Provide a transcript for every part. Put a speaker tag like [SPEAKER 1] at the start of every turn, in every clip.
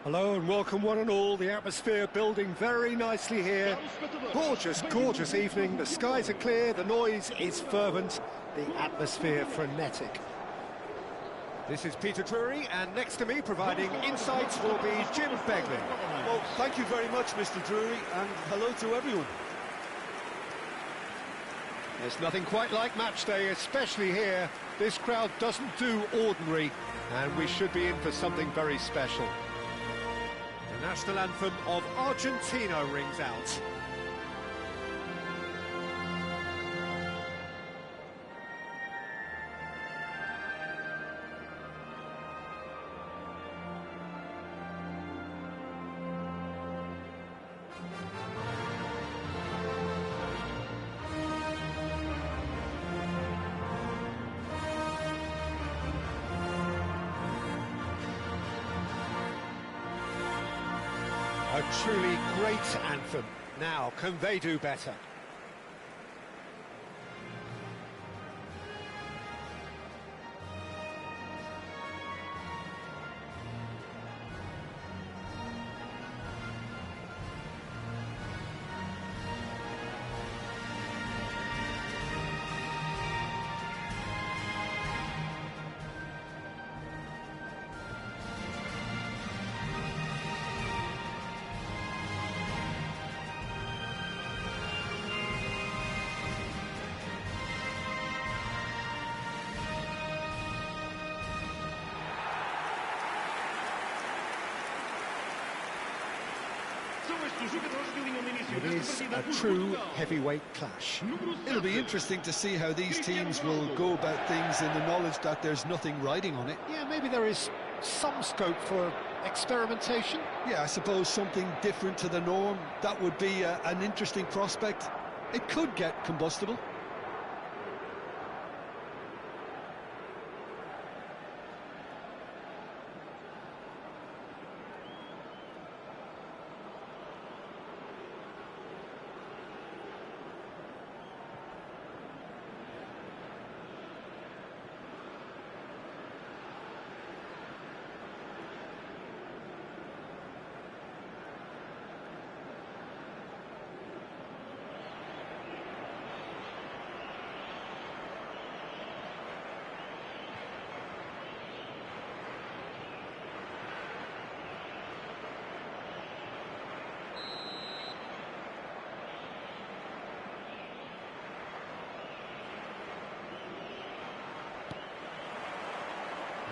[SPEAKER 1] Hello and welcome one and all. The atmosphere building very nicely here. Gorgeous, gorgeous evening. The skies are clear, the noise is fervent, the atmosphere frenetic. This is Peter Drury, and next to me providing insights will be Jim Begley.
[SPEAKER 2] Well, thank you very much, Mr. Drury, and hello to everyone.
[SPEAKER 1] There's nothing quite like match day, especially here. This crowd doesn't do ordinary, and we should be in for something very special. The national anthem of Argentina rings out. A truly great anthem. Now, can they do better? It is a true heavyweight clash.
[SPEAKER 2] It'll be interesting to see how these teams will go about things in the knowledge that there's nothing riding on it.
[SPEAKER 1] Yeah, maybe there is some scope for experimentation.
[SPEAKER 2] Yeah, I suppose something different to the norm. That would be an interesting prospect. It could get combustible.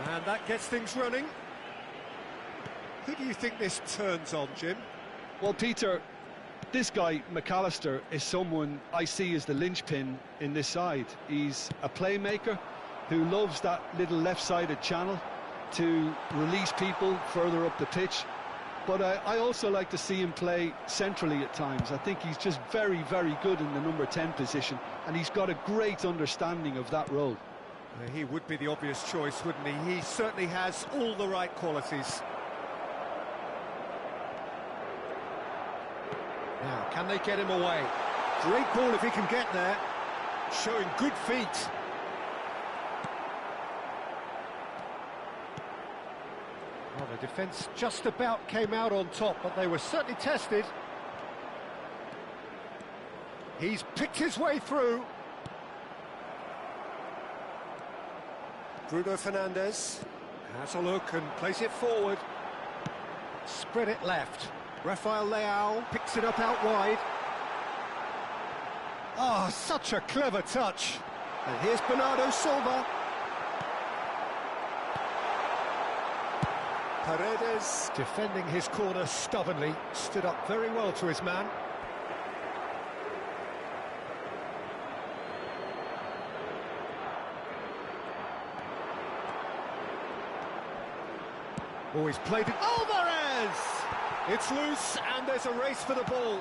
[SPEAKER 1] And that gets things running. Who do you think this turns on, Jim?
[SPEAKER 2] Well, Peter, this guy, McAllister, is someone I see as the linchpin in this side. He's a playmaker who loves that little left-sided channel to release people further up the pitch. But I also like to see him play centrally at times. I think he's just very, very good in the number 10 position, and he's got a great understanding of that role.
[SPEAKER 1] He would be the obvious choice, wouldn't he? He certainly has all the right qualities. Now, can they get him away? Great ball if he can get there. Showing good feet. Well, the defence just about came out on top, but they were certainly tested. He's picked his way through. Bruno Fernandes has a look and plays it forward. Spread it left. Rafael Leao picks it up out wide. Ah, oh, such a clever touch. And here's Bernardo Silva. Paredes defending his corner stubbornly. Stood up very well to his man. Oh, he's played it. Alvarez! It's loose, and there's a race for the ball.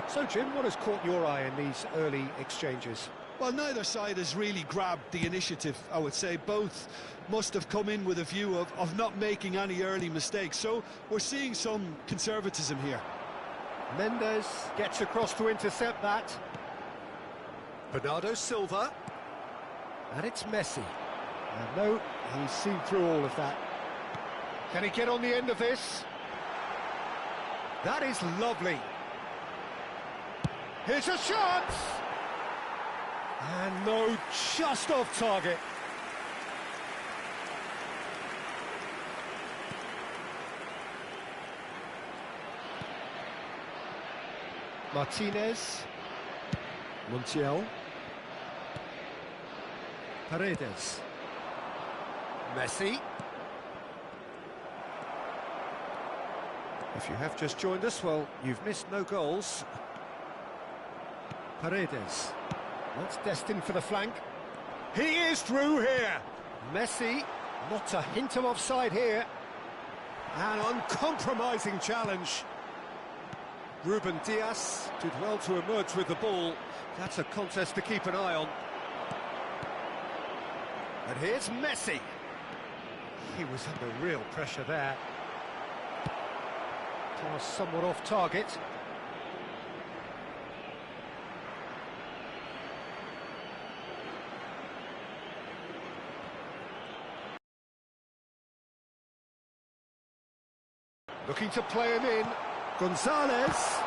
[SPEAKER 1] So, Jim, what has caught your eye in these early exchanges?
[SPEAKER 2] Well, neither side has really grabbed the initiative, I would say. Both must have come in with a view of not making any early mistakes. So, we're seeing some conservatism here.
[SPEAKER 1] Mendes gets across to intercept that. Bernardo Silva. And it's Messi. And no, he's seen through all of that. Can he get on the end of this? That is lovely. Here's a shot! And no, just off target. Martinez. Montiel. Paredes. Messi. If you have just joined us, well, you've missed no goals. Paredes. That's destined for the flank. He is through here. Messi, not a hint of offside here. An uncompromising challenge. Ruben Dias did well to emerge with the ball. That's a contest to keep an eye on. And here's Messi. He was under real pressure there. Pass somewhat off target. Looking to play him in. Gonzalez.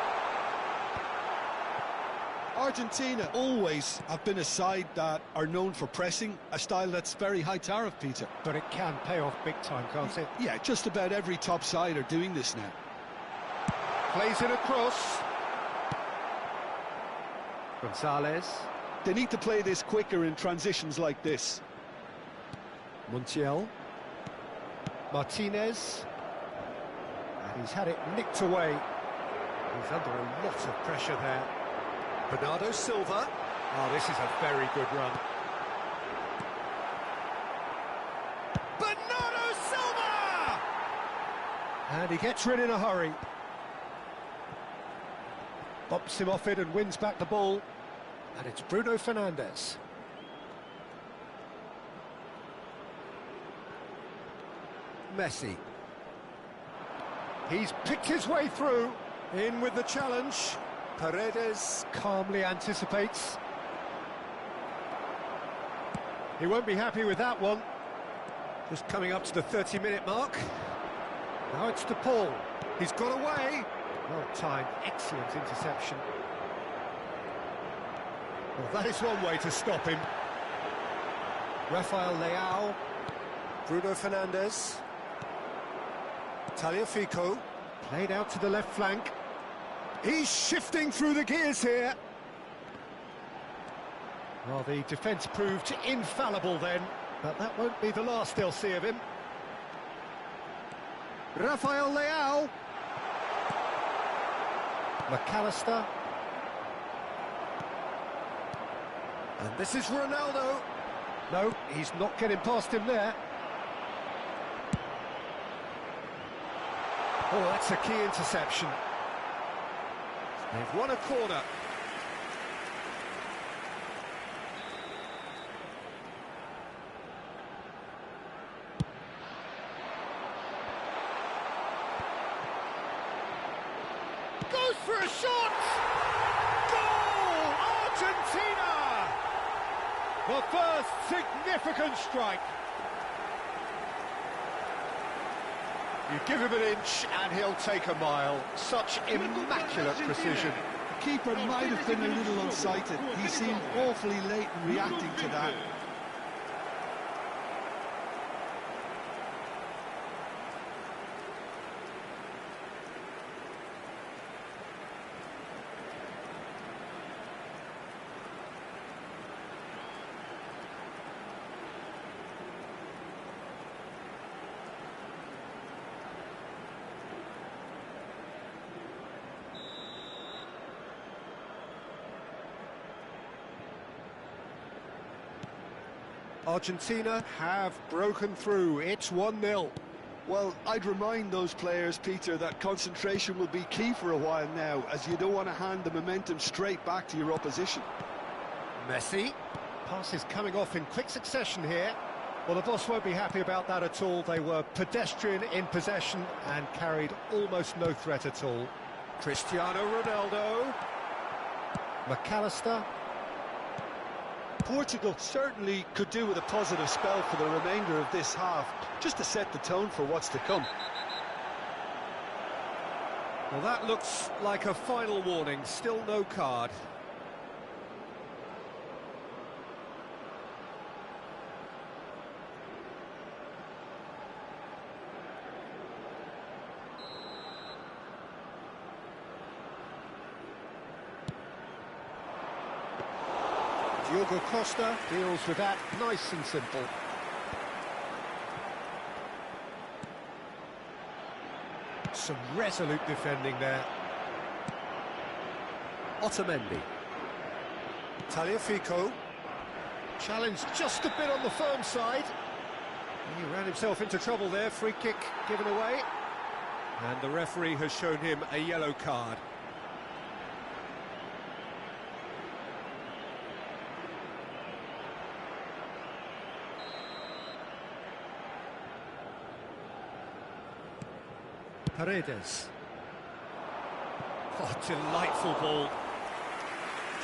[SPEAKER 2] Argentina always have been a side that are known for pressing, a style that's very high tariff, Peter.
[SPEAKER 1] But it can pay off big time, can't it?
[SPEAKER 2] Yeah, just about every top side are doing this now.
[SPEAKER 1] Plays it across. Gonzalez.
[SPEAKER 2] They need to play this quicker in transitions like this.
[SPEAKER 1] Montiel. Martinez. And he's had it nicked away. He's under a lot of pressure there. Bernardo Silva. Oh, this is a very good run. Bernardo Silva! And he gets rid in a hurry. Bops him off it and wins back the ball. And it's Bruno Fernandes. Messi. He's picked his way through. In with the challenge. Paredes calmly anticipates. He won't be happy with that one. Just coming up to the 30-minute mark. Now it's to Paul. He's got away. Well timed, excellent interception. Well, that is one way to stop him. Rafael Leao. Bruno Fernandes. Tagliafico. Played out to the left flank. He's shifting through the gears here. Well, the defence proved infallible then, but that won't be the last they'll see of him. Rafael Leao. McAllister. And this is Ronaldo. No, he's not getting past him there. Oh, that's a key interception. They've won a corner. Goes for a shot! Goal! Argentina! The first significant strike. You give him an inch and he'll take a mile. Such immaculate precision.
[SPEAKER 2] The keeper might have been a little unsighted. He seemed awfully late in reacting to that.
[SPEAKER 1] Argentina have broken through. It's 1-0.
[SPEAKER 2] Well, I'd remind those players, Peter, that concentration will be key for a while now, as you don't want to hand the momentum straight back to your opposition.
[SPEAKER 1] Messi. Passes coming off in quick succession here. Well, the boss won't be happy about that at all. They were pedestrian in possession and carried almost no threat at all. Cristiano Ronaldo. McAllister.
[SPEAKER 2] Portugal certainly could do with a positive spell for the remainder of this half, just to set the tone for what's to come.
[SPEAKER 1] Well, that looks like a final warning, still no card. Diogo Costa deals with that nice and simple. Some resolute defending there. Otamendi. Tagliafico. Challenged just a bit on the firm side. He ran himself into trouble there, free kick given away. And the referee has shown him a yellow card. Paredes. Oh, delightful ball.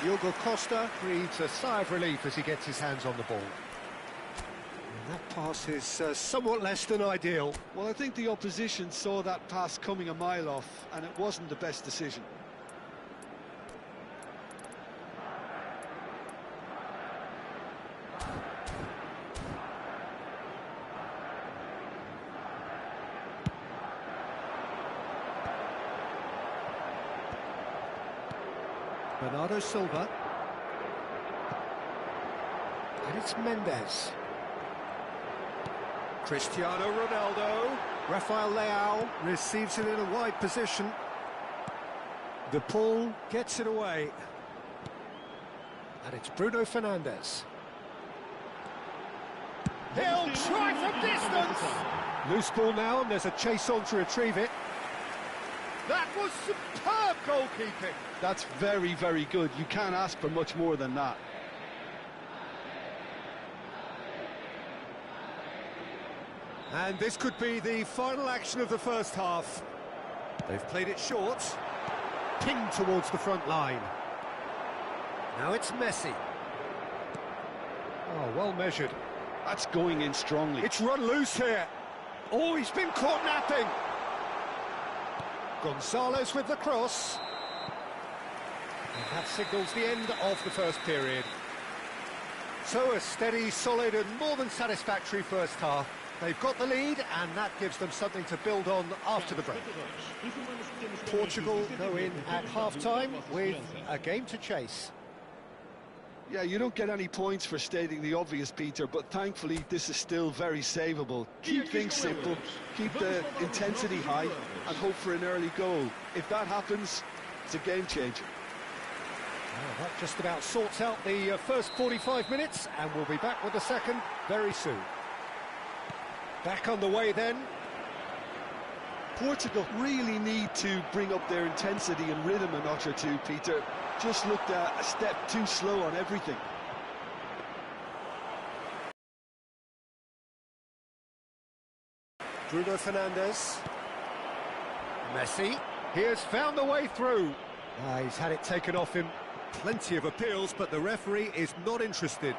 [SPEAKER 1] Diogo Costa breathes a sigh of relief as he gets his hands on the ball. And that pass is somewhat less than ideal.
[SPEAKER 2] Well, I think the opposition saw that pass coming a mile off, and it wasn't the best decision.
[SPEAKER 1] Bernardo Silva. And it's Mendes. Cristiano Ronaldo. Rafael Leao receives it in a wide position. The pull gets it away. And it's Bruno Fernandes. He'll try from distance! Loose ball now, and there's a chase on to retrieve it. That was superb goalkeeping.
[SPEAKER 2] That's very, very good. You can't ask for much more than that.
[SPEAKER 1] And this could be the final action of the first half. They've played it short. Pinged towards the front line. Now it's Messi. Oh, well measured.
[SPEAKER 2] That's going in strongly.
[SPEAKER 1] It's run loose here. Oh, he's been caught napping. Gonzalez with the cross. And that signals the end of the first period. So a steady, solid and more than satisfactory first half. They've got the lead and that gives them something to build on after the break. Portugal go in at half-time with a game to chase.
[SPEAKER 2] Yeah, you don't get any points for stating the obvious, Peter, but thankfully this is still very savable. Keep things simple, keep the intensity high and hope for an early goal. If that happens, it's a game changer.
[SPEAKER 1] Well, that just about sorts out the first 45 minutes and we'll be back with the second very soon. Back on the way then.
[SPEAKER 2] Portugal really need to bring up their intensity and rhythm a notch or two, Peter. Just looked a step too slow on everything.
[SPEAKER 1] Bruno Fernandes. Messi. He has found the way through. He's had it taken off him. Plenty of appeals, but the referee is not interested.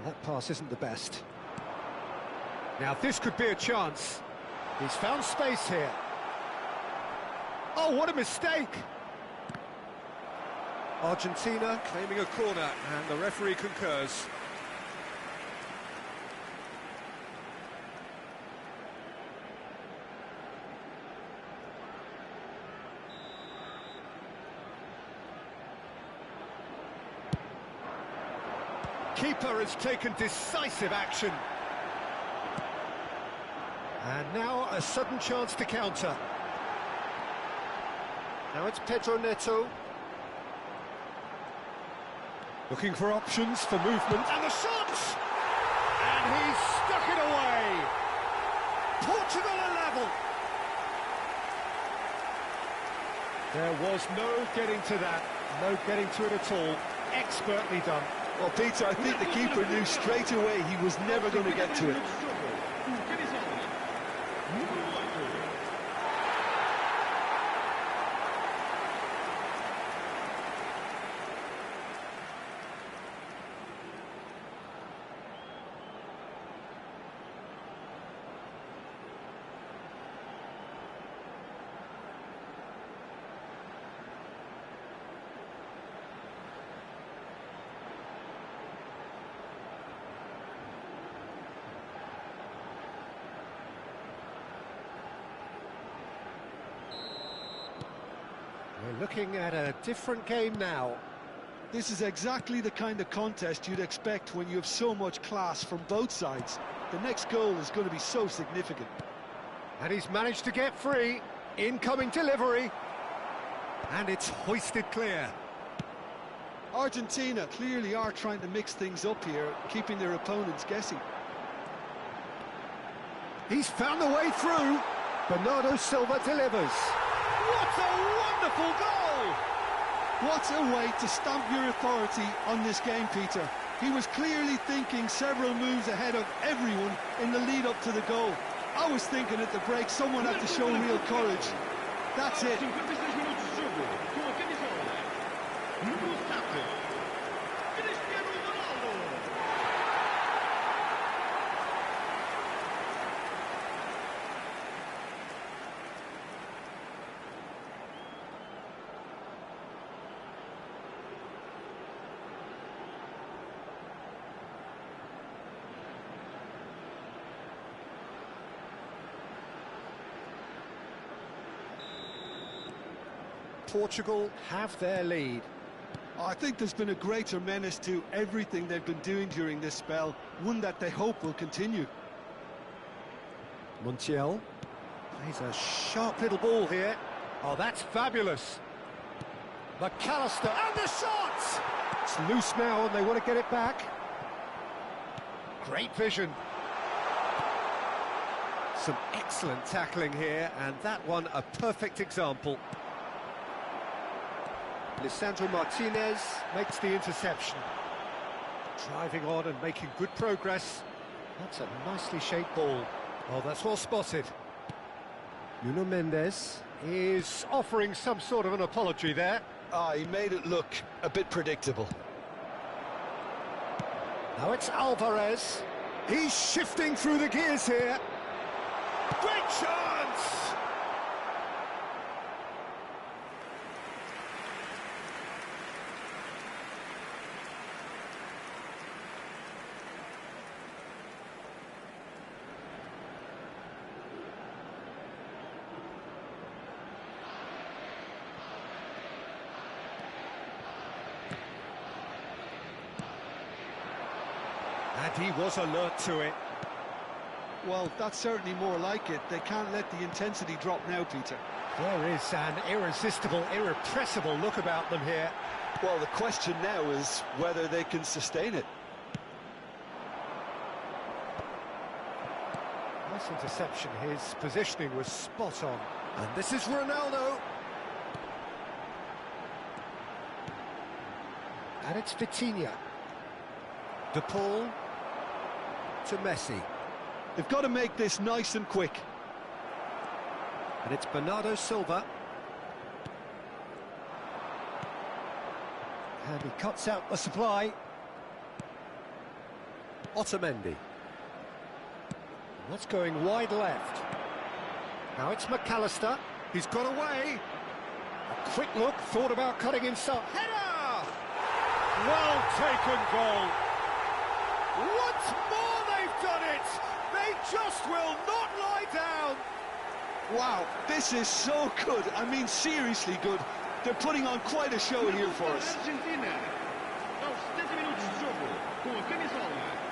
[SPEAKER 1] That pass isn't the best. Now this could be a chance. He's found space here. Oh, what a mistake! Argentina claiming a corner, and the referee concurs. Keeper has taken decisive action. And now a sudden chance to counter. Now it's Pedro Neto. Looking for options for movement. And the shot! And he's stuck it away. Portugal are level. There was no getting to that, no getting to it at all. Expertly done.
[SPEAKER 2] Well, Peter, I think the keeper knew straight away he was never going to get to it.
[SPEAKER 1] We're looking at a different game now.
[SPEAKER 2] This is exactly the kind of contest you'd expect when you have so much class from both sides. The next goal is going to be so significant.
[SPEAKER 1] And he's managed to get free. Incoming delivery. And it's hoisted clear.
[SPEAKER 2] Argentina clearly are trying to mix things up here, keeping their opponents guessing.
[SPEAKER 1] He's found the way through. Bernardo Silva delivers. What a wonderful goal!
[SPEAKER 2] What a way to stamp your authority on this game, Peter. He was clearly thinking several moves ahead of everyone in the lead-up to the goal. I was thinking at the break someone had to show real courage. That's it.
[SPEAKER 1] Portugal have their lead.
[SPEAKER 2] I think there's been a greater menace to everything they've been doing during this spell, one that they hope will continue.
[SPEAKER 1] Montiel plays a sharp little ball here. Oh, that's fabulous. McAllister, and the shot! It's loose now and they want to get it back. Great vision. Some excellent tackling here, and that one a perfect example. Lisandro Martinez makes the interception. Driving on and making good progress. That's a nicely shaped ball. Oh, that's well spotted. Nuno Mendes is offering some sort of an apology there.
[SPEAKER 2] He made it look a bit predictable.
[SPEAKER 1] Now it's Alvarez. He's shifting through the gears here. Great chance! And he was alert to it.
[SPEAKER 2] Well, that's certainly more like it. They can't let the intensity drop now, Peter.
[SPEAKER 1] There is an irresistible, irrepressible look about them here.
[SPEAKER 2] Well, the question now is whether they can sustain it.
[SPEAKER 1] Nice interception. His positioning was spot on. And this is Ronaldo. And it's Vitinha. De Paul to Messi.
[SPEAKER 2] They've got to make this nice and quick.
[SPEAKER 1] And it's Bernardo Silva. And he cuts out the supply. Otamendi. That's going wide left. Now it's McAllister. He's got away. A quick look, thought about cutting inside. Header! Well taken goal. Once more they've done it. They just will not lie down.
[SPEAKER 2] Wow, this is so good. I mean, seriously good. They're putting on quite a show here for us.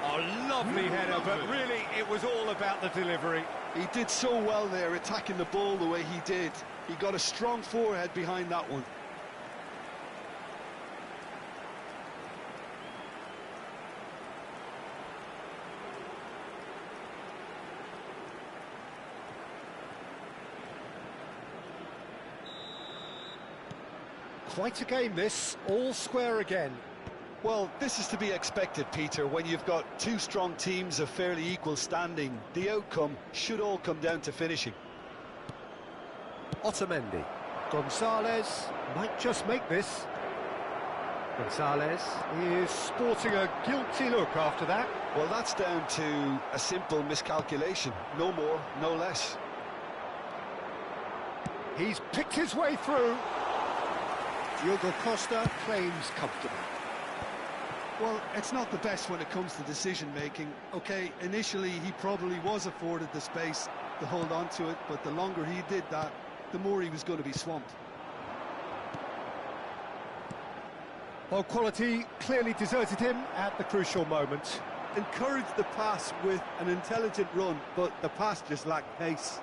[SPEAKER 1] A lovely header, but really it was all about the delivery.
[SPEAKER 2] He did so well there, attacking the ball the way he did. He got a strong forehead behind that one.
[SPEAKER 1] Quite a game this, all square again.
[SPEAKER 2] Well, this is to be expected, Peter. When you've got two strong teams of fairly equal standing, the outcome should all come down to finishing.
[SPEAKER 1] Otamendi. Gonzalez might just make this. Gonzalez is sporting a guilty look after that.
[SPEAKER 2] Well, that's down to a simple miscalculation. No more, no less.
[SPEAKER 1] He's picked his way through. Diogo Costa claims comfortable.
[SPEAKER 2] Well, it's not the best when it comes to decision-making. OK, initially he probably was afforded the space to hold on to it, but the longer he did that, the more he was going to be swamped.
[SPEAKER 1] Well, quality clearly deserted him at the crucial moment.
[SPEAKER 2] Encouraged the pass with an intelligent run, but the pass just lacked pace.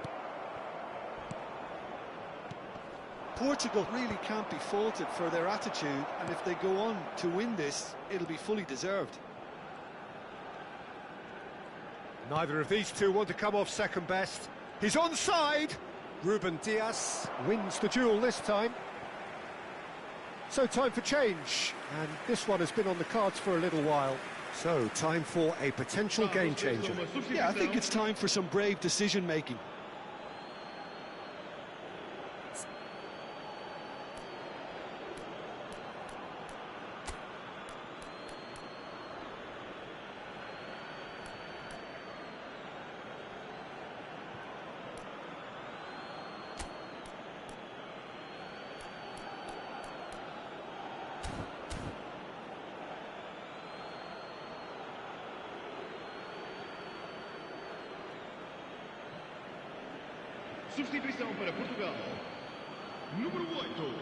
[SPEAKER 2] Portugal really can't be faulted for their attitude, and if they go on to win this, it'll be fully deserved.
[SPEAKER 1] Neither of these two want to come off second best. He's onside. Ruben Dias wins the duel this time. So time for change, and this one has been on the cards for a little while. So time for a potential game changer.
[SPEAKER 2] Yeah, I think it's time for some brave decision-making.
[SPEAKER 3] Substituição para Portugal. Número 8.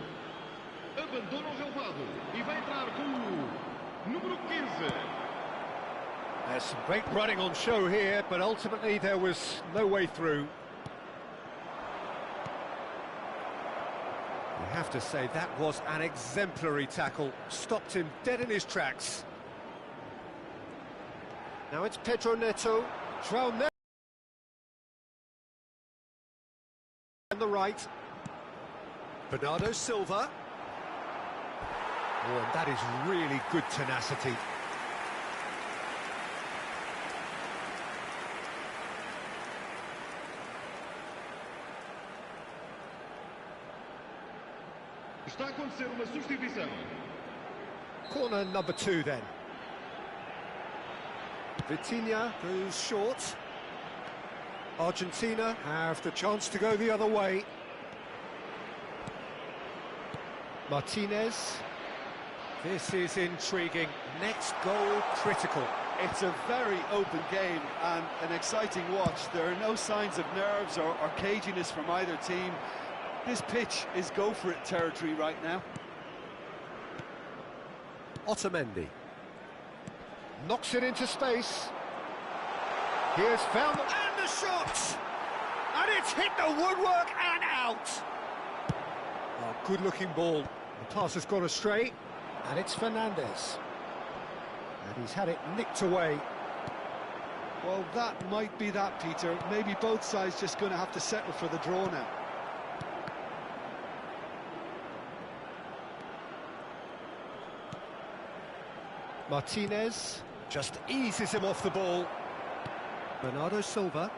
[SPEAKER 3] Abandona o relvado e vai entrar com o número 15.
[SPEAKER 1] There's some great running on show here, but ultimately there was no way through. You have to say that was an exemplary tackle. Stopped him dead in his tracks. Now it's Pedro Neto. João Neto. On the right, Bernardo Silva. Oh, and that is really good tenacity.
[SPEAKER 3] Está a acontecer uma substituição.
[SPEAKER 1] Corner number 2 then. Vitinha goes short. Argentina have the chance to go the other way. Martinez. This is intriguing. Next goal critical.
[SPEAKER 2] It's a very open game and an exciting watch. There are no signs of nerves or caginess from either team. This pitch is go-for-it territory right now.
[SPEAKER 1] Otamendi. Knocks it into space. He has found and the shot! And it's hit the woodwork and out! Oh, good-looking ball. The pass has gone astray, and it's Fernandes. And he's had it nicked away.
[SPEAKER 2] Well, that might be that, Peter. Maybe both sides just going to have to settle for the draw now.
[SPEAKER 1] Martinez just eases him off the ball. Bernardo Silva.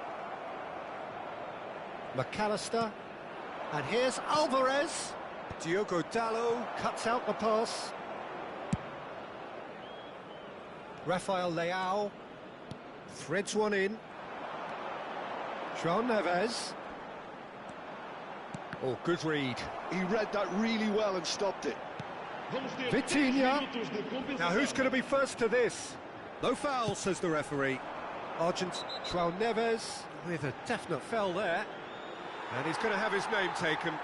[SPEAKER 1] McAllister. And here's Alvarez. Diogo Dalot cuts out the pass. Rafael Leao threads one in. João Neves. Oh, good read.
[SPEAKER 2] He read that really well and stopped it.
[SPEAKER 1] Vitinha. Now who's going to be first to this? No foul, says the referee. João Neves with a definite foul there. And he's going to have his name taken.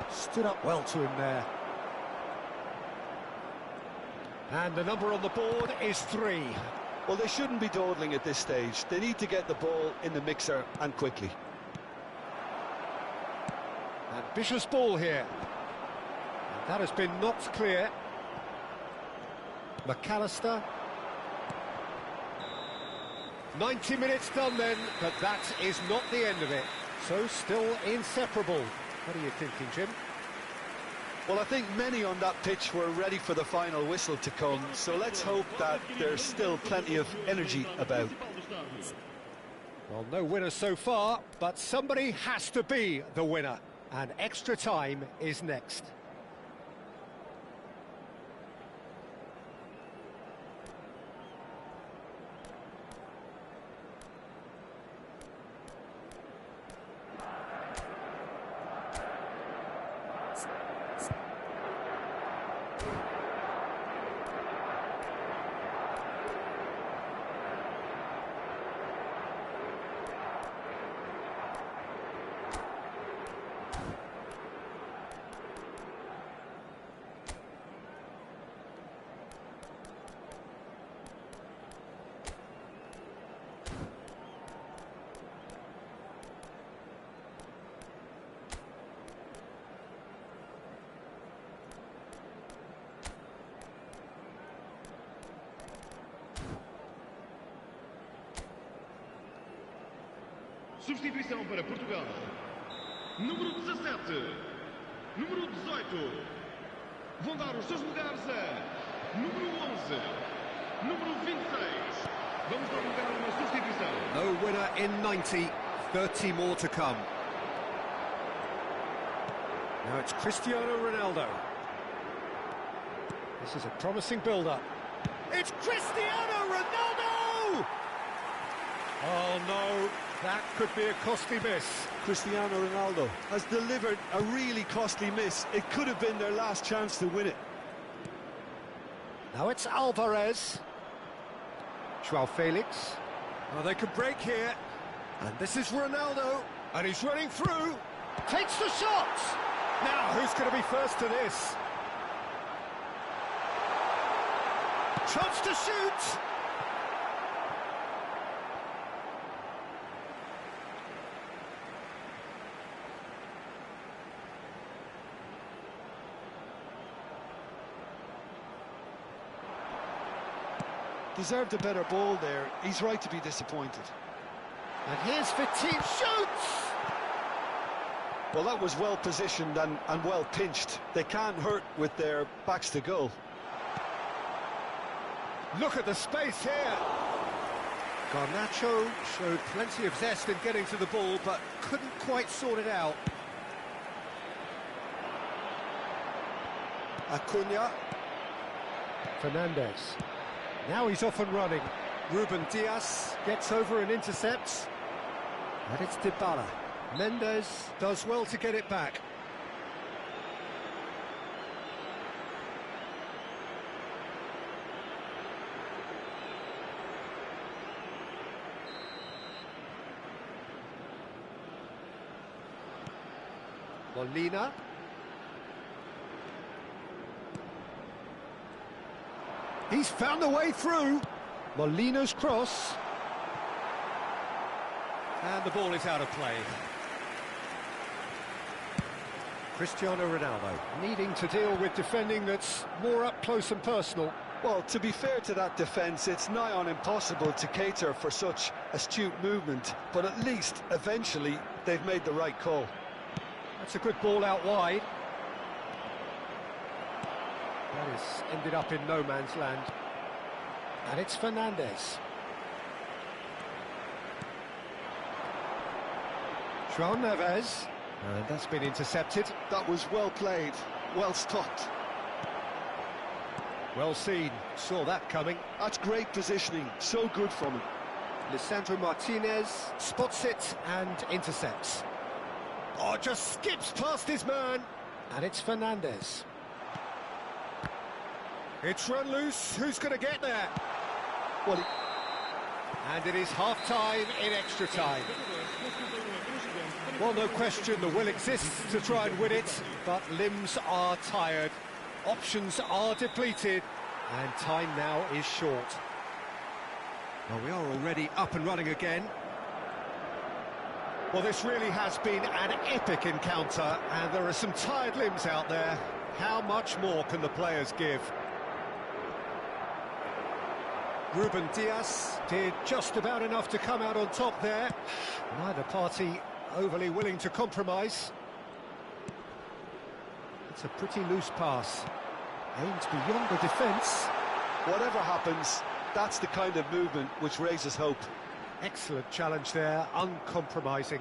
[SPEAKER 1] Stood up well to him there. And the number on the board is 3.
[SPEAKER 2] Well, they shouldn't be dawdling at this stage. They need to get the ball in the mixer and quickly.
[SPEAKER 1] And Ambitious ball here. And that has been knocked clear. McAllister. 90 minutes done then, but that is not the end of it. So still inseparable. What are you thinking, Jim?
[SPEAKER 2] Well, I think many on that pitch were ready for the final whistle to come, so let's hope that there's still plenty of energy about.
[SPEAKER 1] Well, no winner so far, but somebody has to be the winner. And extra time is next.
[SPEAKER 3] Substituição para Portugal. Número 17. Número 18. Vão dar os seus lugares a número 11. Número 26. Vamos dar lugar a uma substituição.
[SPEAKER 1] No winner in 90, 30 more to come. Now it's Cristiano Ronaldo. This is a promising build-up. It's Cristiano Ronaldo! Oh no, that could be a costly miss.
[SPEAKER 2] Cristiano Ronaldo has delivered a really costly miss. It could have been their last chance to win it.
[SPEAKER 1] Now it's Alvarez. Joao Felix. Oh, they could break here. And this is Ronaldo. And he's running through. Takes the shot. Now, who's going to be first to this? Chance to shoot.
[SPEAKER 2] Deserved a better ball there. He's right to be disappointed.
[SPEAKER 1] And here's Fatigue, shoots!
[SPEAKER 2] Well, that was well positioned and well pinched. They can't hurt with their backs to goal.
[SPEAKER 1] Look at the space here. Garnacho showed plenty of zest in getting to the ball, but couldn't quite sort it out. Acuna. Fernandez. Now he's off and running. Ruben Diaz gets over and intercepts. And it's Dybala. Mendes does well to get it back. Molina. He's found a way through. Molina's cross. And the ball is out of play. Cristiano Ronaldo needing to deal with defending that's more up close and personal.
[SPEAKER 2] Well, to be fair to that defence, it's nigh on impossible to cater for such astute movement, but at least, eventually, they've made the right call.
[SPEAKER 1] That's a good ball out wide. That has ended up in no man's land. And it's Fernandez. João Neves. And that's been intercepted.
[SPEAKER 2] That was well played, well stopped.
[SPEAKER 1] Well seen, saw that coming.
[SPEAKER 2] That's great positioning, so good from him.
[SPEAKER 1] Lisandro Martinez spots it and intercepts. Oh, just skips past his man. And it's Fernandez. It's run loose, who's going to get there?
[SPEAKER 2] Well,
[SPEAKER 1] and it is half-time in extra time. Well, no question, the will exists to try and win it, but limbs are tired, options are depleted, and time now is short. Well, we are already up and running again. Well, this really has been an epic encounter, and there are some tired limbs out there. How much more can the players give? Ruben Diaz did just about enough to come out on top there. Neither party overly willing to compromise. It's a pretty loose pass. Aimed beyond the defence.
[SPEAKER 2] Whatever happens, that's the kind of movement which raises hope.
[SPEAKER 1] Excellent challenge there, uncompromising.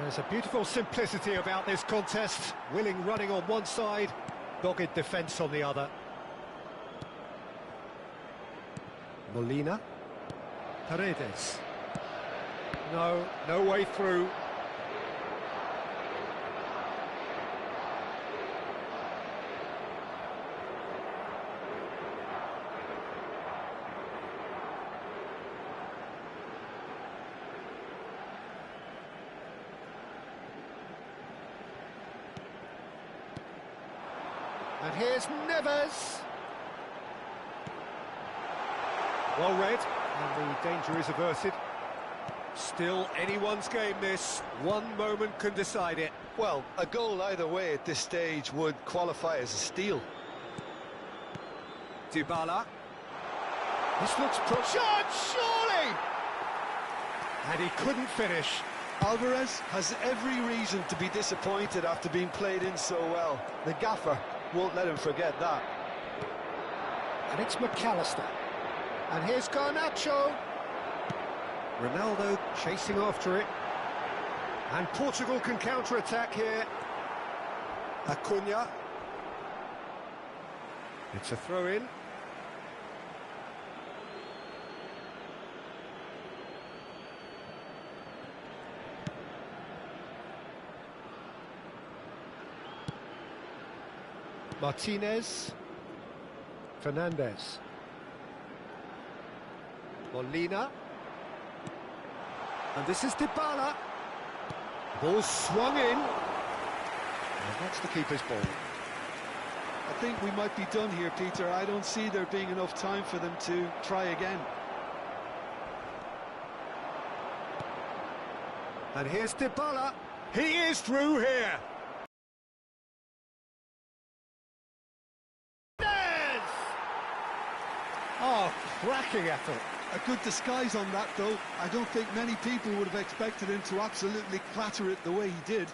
[SPEAKER 1] There's a beautiful simplicity about this contest. Willing running on one side, dogged defence on the other. Molina. Paredes. No way through. And here's Neves. Well read, and the danger is averted. Still anyone's game this. One moment can decide it.
[SPEAKER 2] Well, a goal either way at this stage would qualify as a steal.
[SPEAKER 1] Dybala. This looks shot, surely! And he couldn't finish.
[SPEAKER 2] Alvarez has every reason to be disappointed after being played in so well. The gaffer won't let him forget that.
[SPEAKER 1] And it's McAllister. And here's Garnacho. Ronaldo chasing after it. And Portugal can counter-attack here. Acuna. It's a throw-in. Martinez. Fernandez. Molina. And this is Dybala. Ball swung in. And that's the keeper's ball.
[SPEAKER 2] I think we might be done here, Peter. I don't see there being enough time for them to try again.
[SPEAKER 1] And here's Dybala. He is through here. Oh, cracking effort.
[SPEAKER 2] A good disguise on that, though. I don't think many people would have expected him to absolutely clatter it the way he did.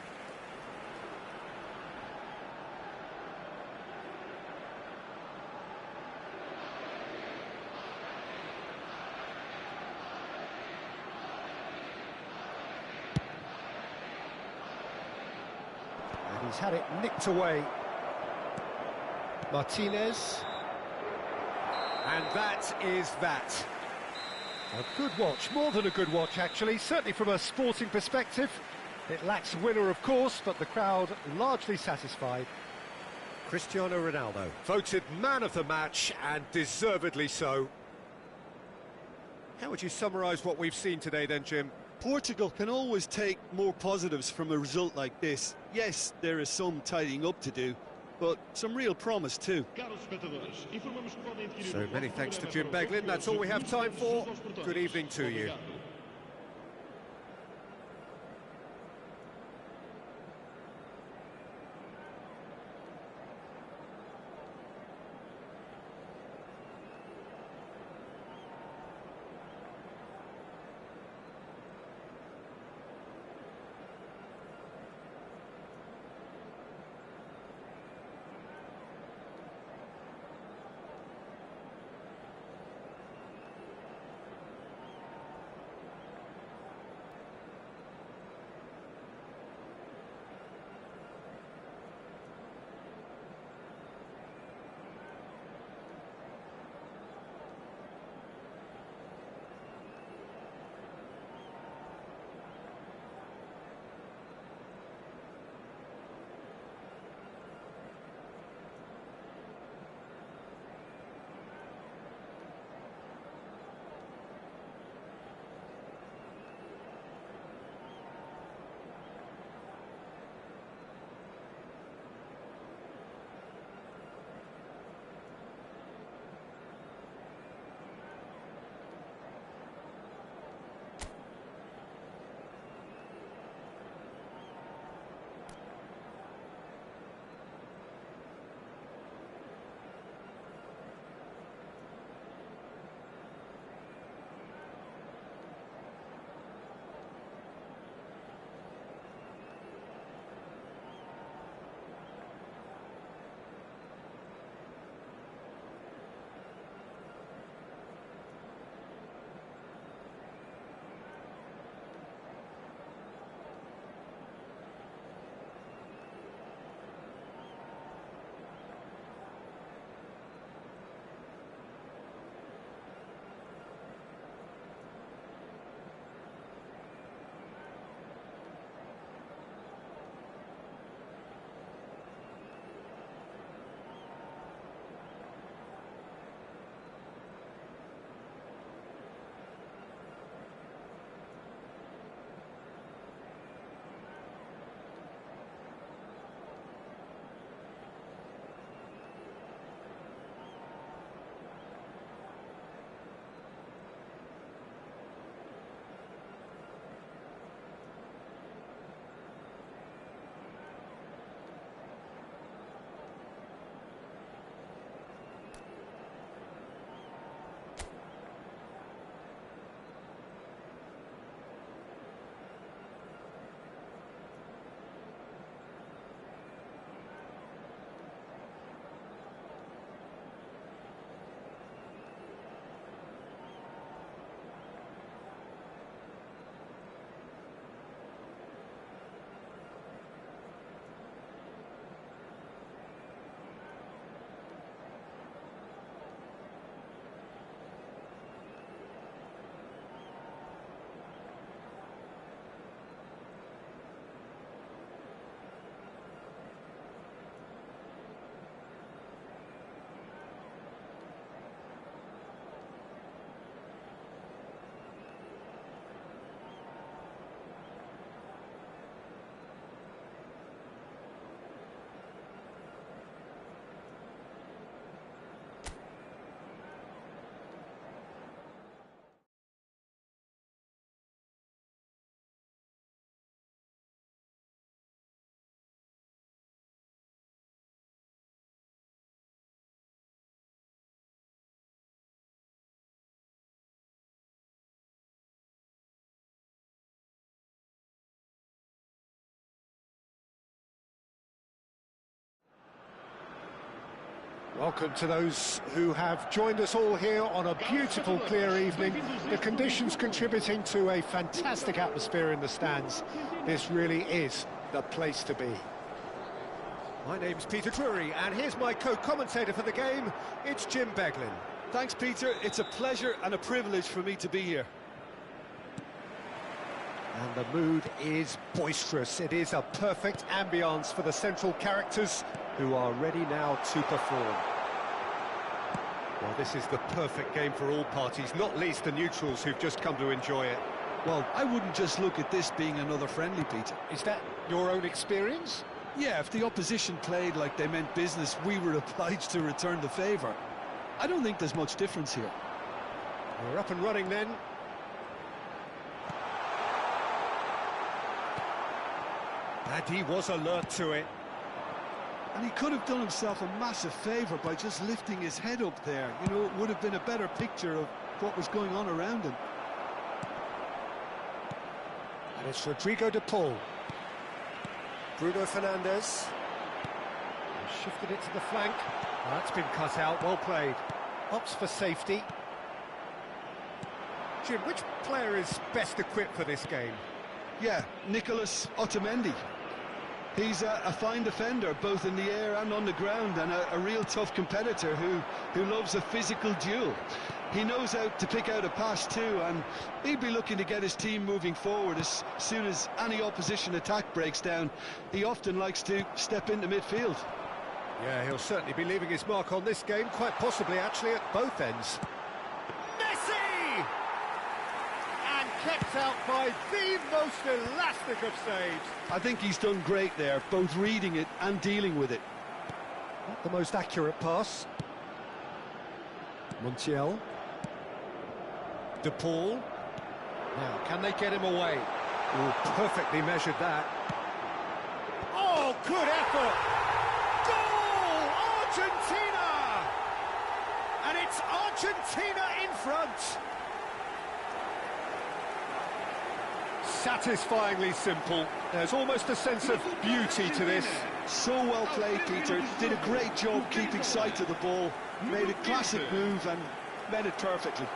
[SPEAKER 1] And he's had it nicked away. Martinez. And that is that. A good watch, more than a good watch actually, certainly from a sporting perspective. It lacks winner of course, but the crowd largely satisfied. Cristiano Ronaldo, voted man of the match, and deservedly so. How would you summarise what we've seen today then, Jim?
[SPEAKER 2] Portugal can always take more positives from a result like this. Yes, there is some tidying up to do, but some real promise too.
[SPEAKER 1] So many thanks to Jim Beglin. That's all we have time for. Good evening to you. Welcome to those who have joined us all here on a beautiful, clear evening. The conditions contributing to a fantastic atmosphere in the stands. This really is the place to be. My name's Peter Drury, and here's my co-commentator for the game. It's Jim Beglin.
[SPEAKER 2] Thanks, Peter. It's a pleasure and a privilege for me to be here.
[SPEAKER 1] And the mood is boisterous. It is a perfect ambience for the central characters who are ready now to perform. Well, this is the perfect game for all parties, not least the neutrals who've just come to enjoy it.
[SPEAKER 2] Well, I wouldn't just look at this being another friendly, Peter.
[SPEAKER 1] Is that your own experience?
[SPEAKER 2] Yeah, if the opposition played like they meant business, we were obliged to return the favour. I don't think there's much difference here.
[SPEAKER 1] We're up and running then. And he was alert to it.
[SPEAKER 2] And he could have done himself a massive favour by just lifting his head up there. You know, it would have been a better picture of what was going on around him.
[SPEAKER 1] And it's Rodrigo de Paul. Bruno Fernandes. He shifted it to the flank. Oh, that's been cut out, well played. Opts for safety. Jim, which player is best equipped for this game?
[SPEAKER 2] Yeah, Nicolas Otamendi. He's a fine defender, both in the air and on the ground, and a real tough competitor who loves a physical duel. He knows how to pick out a pass too, and he'll be looking to get his team moving forward as soon as any opposition attack breaks down. He often likes to step into midfield.
[SPEAKER 1] Yeah, he'll certainly be leaving his mark on this game, quite possibly actually at both ends. Messi! And kept out by the most elastic of saves.
[SPEAKER 2] I think he's done great there, both reading it and dealing with it.
[SPEAKER 1] Not the most accurate pass. Montiel. De Paul. Now, can they get him away? Oh, perfectly measured that. Oh, good effort! Goal! Argentina! And it's Argentina in front. Satisfyingly simple. There's almost a sense of beauty to this.
[SPEAKER 2] So well played, Peter. Did a great job keeping sight of the ball. Made a classic move and met it perfectly.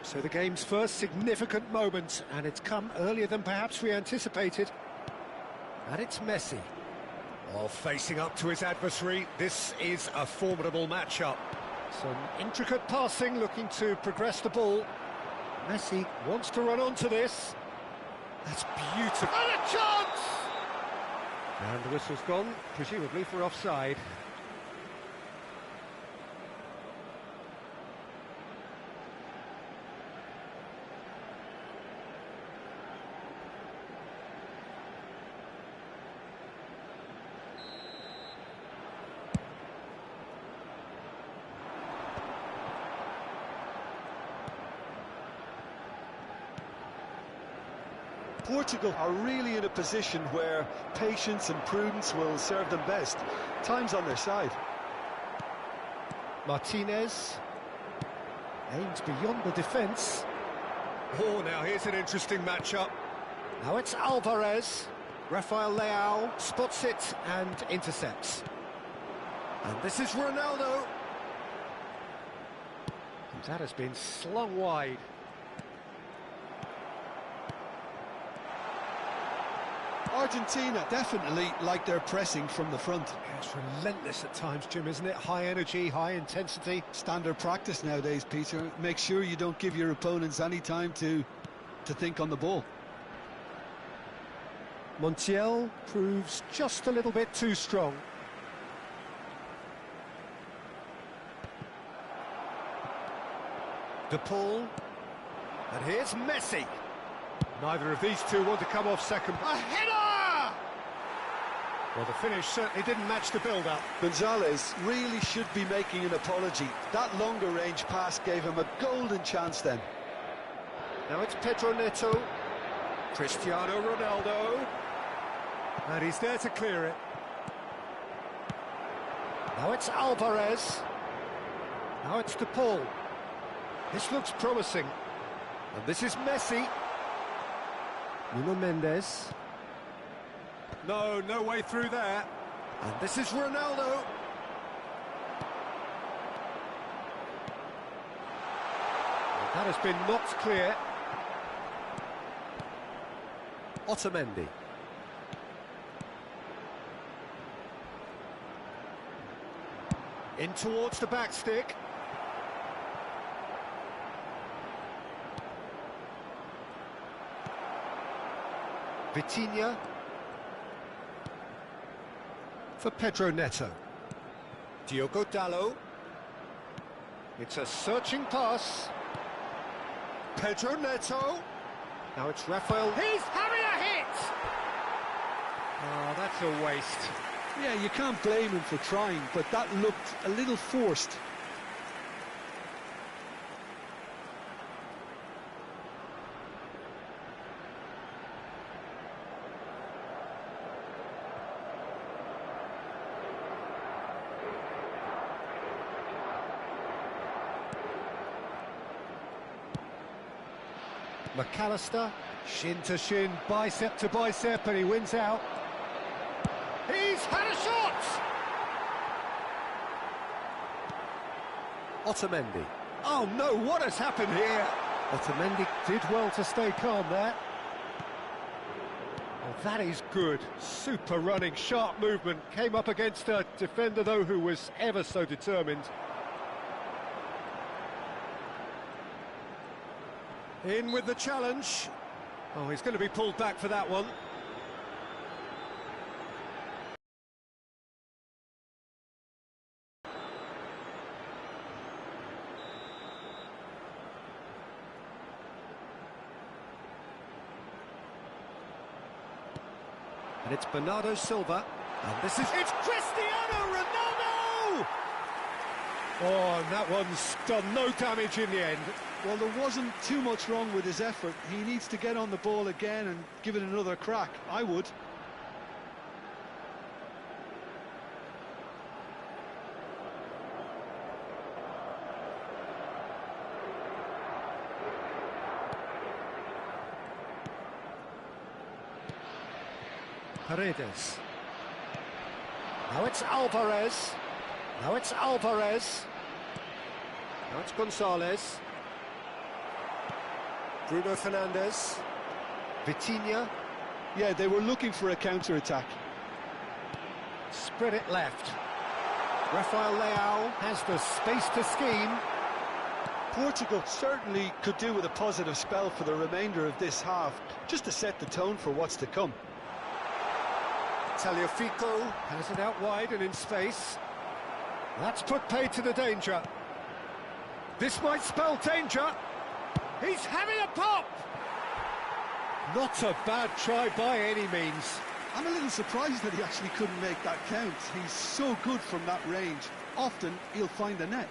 [SPEAKER 1] So the game's first significant moment, and it's come earlier than perhaps we anticipated. And it's Messi. Oh, facing up to his adversary, this is a formidable matchup. Some intricate passing, looking to progress the ball. Messi wants to run onto this. That's beautiful. And a chance! And the whistle's gone, presumably for offside.
[SPEAKER 2] Portugal are really in a position where patience and prudence will serve them best. Time's on their side.
[SPEAKER 1] Martinez aims beyond the defence. Oh, now here's an interesting matchup. Now it's Alvarez. Rafael Leao spots it and intercepts. And this is Ronaldo. And that has been slung wide.
[SPEAKER 2] Argentina definitely like their pressing from the front.
[SPEAKER 1] It's relentless at times, Jim, isn't it? High energy, high intensity.
[SPEAKER 2] Standard practice nowadays, Peter. Make sure you don't give your opponents any time to think on the ball.
[SPEAKER 1] Montiel proves just a little bit too strong. De Paul. And here's Messi. Neither of these two want to come off second. A header! Well, the finish certainly didn't match the build-up.
[SPEAKER 2] Gonzalez really should be making an apology. That longer range pass gave him a golden chance then.
[SPEAKER 1] Now it's Pedro Neto. Cristiano Ronaldo. And he's there to clear it. Now it's Alvarez. Now it's De Paul. This looks promising. And this is Messi. Nuno Mendes. No way through there. And this is Ronaldo. And that has been knocked clear. Otamendi. In towards the back stick. Vitinha. For Pedro Neto. Diogo Dalot. It's a searching pass. Pedro Neto. Now it's Rafael. He's having a hit! Oh, that's a waste.
[SPEAKER 2] Yeah, you can't blame him for trying, but that looked a little forced.
[SPEAKER 1] McAllister, shin to shin, bicep to bicep, and he wins out. He's had a shot! Otamendi. Oh no, what has happened here? Otamendi did well to stay calm there. Oh, that is good. Super running, sharp movement. Came up against a defender, though, who was ever so determined. In with the challenge. Oh, he's going to be pulled back for that one. And it's Bernardo Silva. And this is... It's Cristiano Ronaldo! Oh, and that one's done no damage in the end.
[SPEAKER 2] Well, there wasn't too much wrong with his effort. He needs to get on the ball again and give it another crack. I would.
[SPEAKER 1] Paredes. Now it's Alvarez. Now it's Alvarez. Now it's Gonzalez. Bruno Fernandes. Vitinha.
[SPEAKER 2] Yeah, they were looking for a counter-attack.
[SPEAKER 1] Spread it left. Rafael Leao has the space to scheme.
[SPEAKER 2] Portugal certainly could do with a positive spell for the remainder of this half, just to set the tone for what's to come.
[SPEAKER 1] Tagliafico has it out wide and in space. That's put paid to the danger. This might spell danger. He's having a pop! Not a bad try by any means.
[SPEAKER 2] I'm a little surprised that he actually couldn't make that count. He's so good from that range. Often he'll find the net.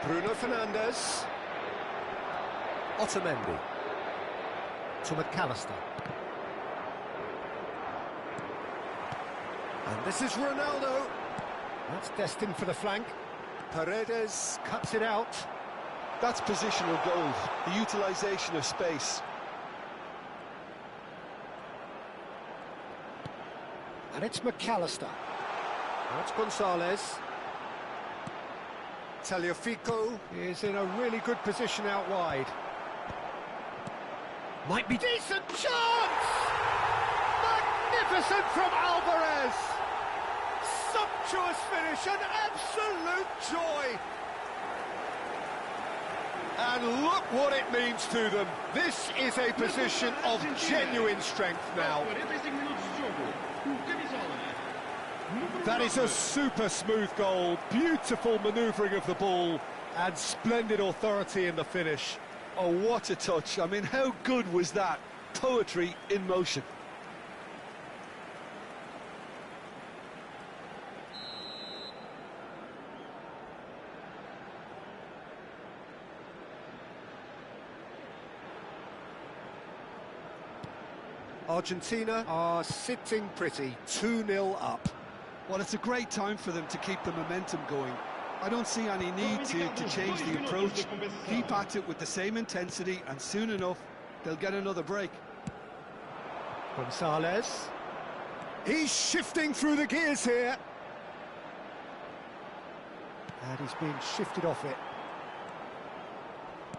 [SPEAKER 1] Bruno Fernandes. Otamendi. To McAllister. And this is Ronaldo. That's destined for the flank. Paredes cuts it out.
[SPEAKER 2] That's positional goal, the utilisation of space.
[SPEAKER 1] And it's McAllister. Now it's Gonzalez. Tagliafico is in a really good position out wide. Might be decent chance! Magnificent from Alvarez! Sumptuous finish, an absolute joy! And look what it means to them. This is a position of genuine strength now. That is a super smooth goal, beautiful manoeuvring of the ball, and splendid authority in the finish.
[SPEAKER 2] Oh, what a touch. I mean, how good was that? Poetry in motion.
[SPEAKER 1] Argentina are sitting pretty, 2-0 up.
[SPEAKER 2] Well, it's a great time for them to keep the momentum going. I don't see any need to change the approach. Keep at it with the same intensity, and soon enough, they'll get another break.
[SPEAKER 1] Gonzalez. He's shifting through the gears here. And he's being shifted off it.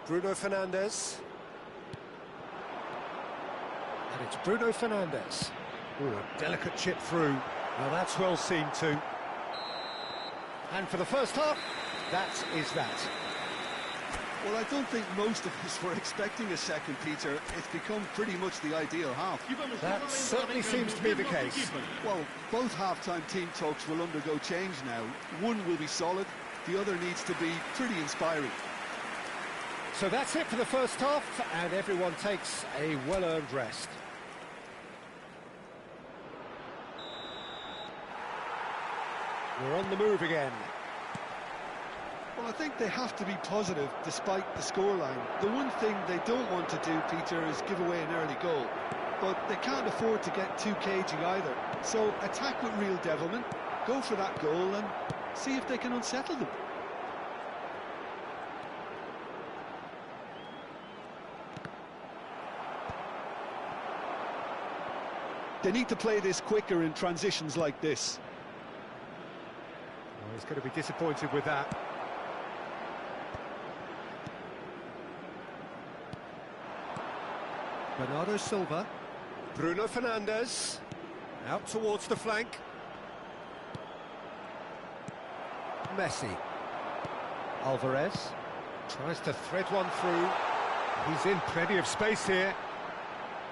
[SPEAKER 1] Bruno Fernandes. And it's Bruno Fernandes. Ooh, a delicate chip through. Well, that's well seen too. And for the first half, that is that.
[SPEAKER 2] Well, I don't think most of us were expecting a second, Peter. It's become pretty much the ideal half.
[SPEAKER 1] That certainly seems to be the case.
[SPEAKER 2] Well, both half-time team talks will undergo change now. One will be solid, the other needs to be pretty inspiring.
[SPEAKER 1] So that's it for the first half, and everyone takes a well-earned rest. We're on the move again.
[SPEAKER 2] Well, I think they have to be positive despite the scoreline. The one thing they don't want to do, Peter, is give away an early goal. But they can't afford to get too cagey either. So attack with real devilment, go for that goal and see if they can unsettle them. They need to play this quicker in transitions like this.
[SPEAKER 1] Well, he's going to be disappointed with that. Bernardo Silva. Bruno Fernandes. Out towards the flank. Messi. Alvarez. Tries to thread one through. He's in plenty of space here.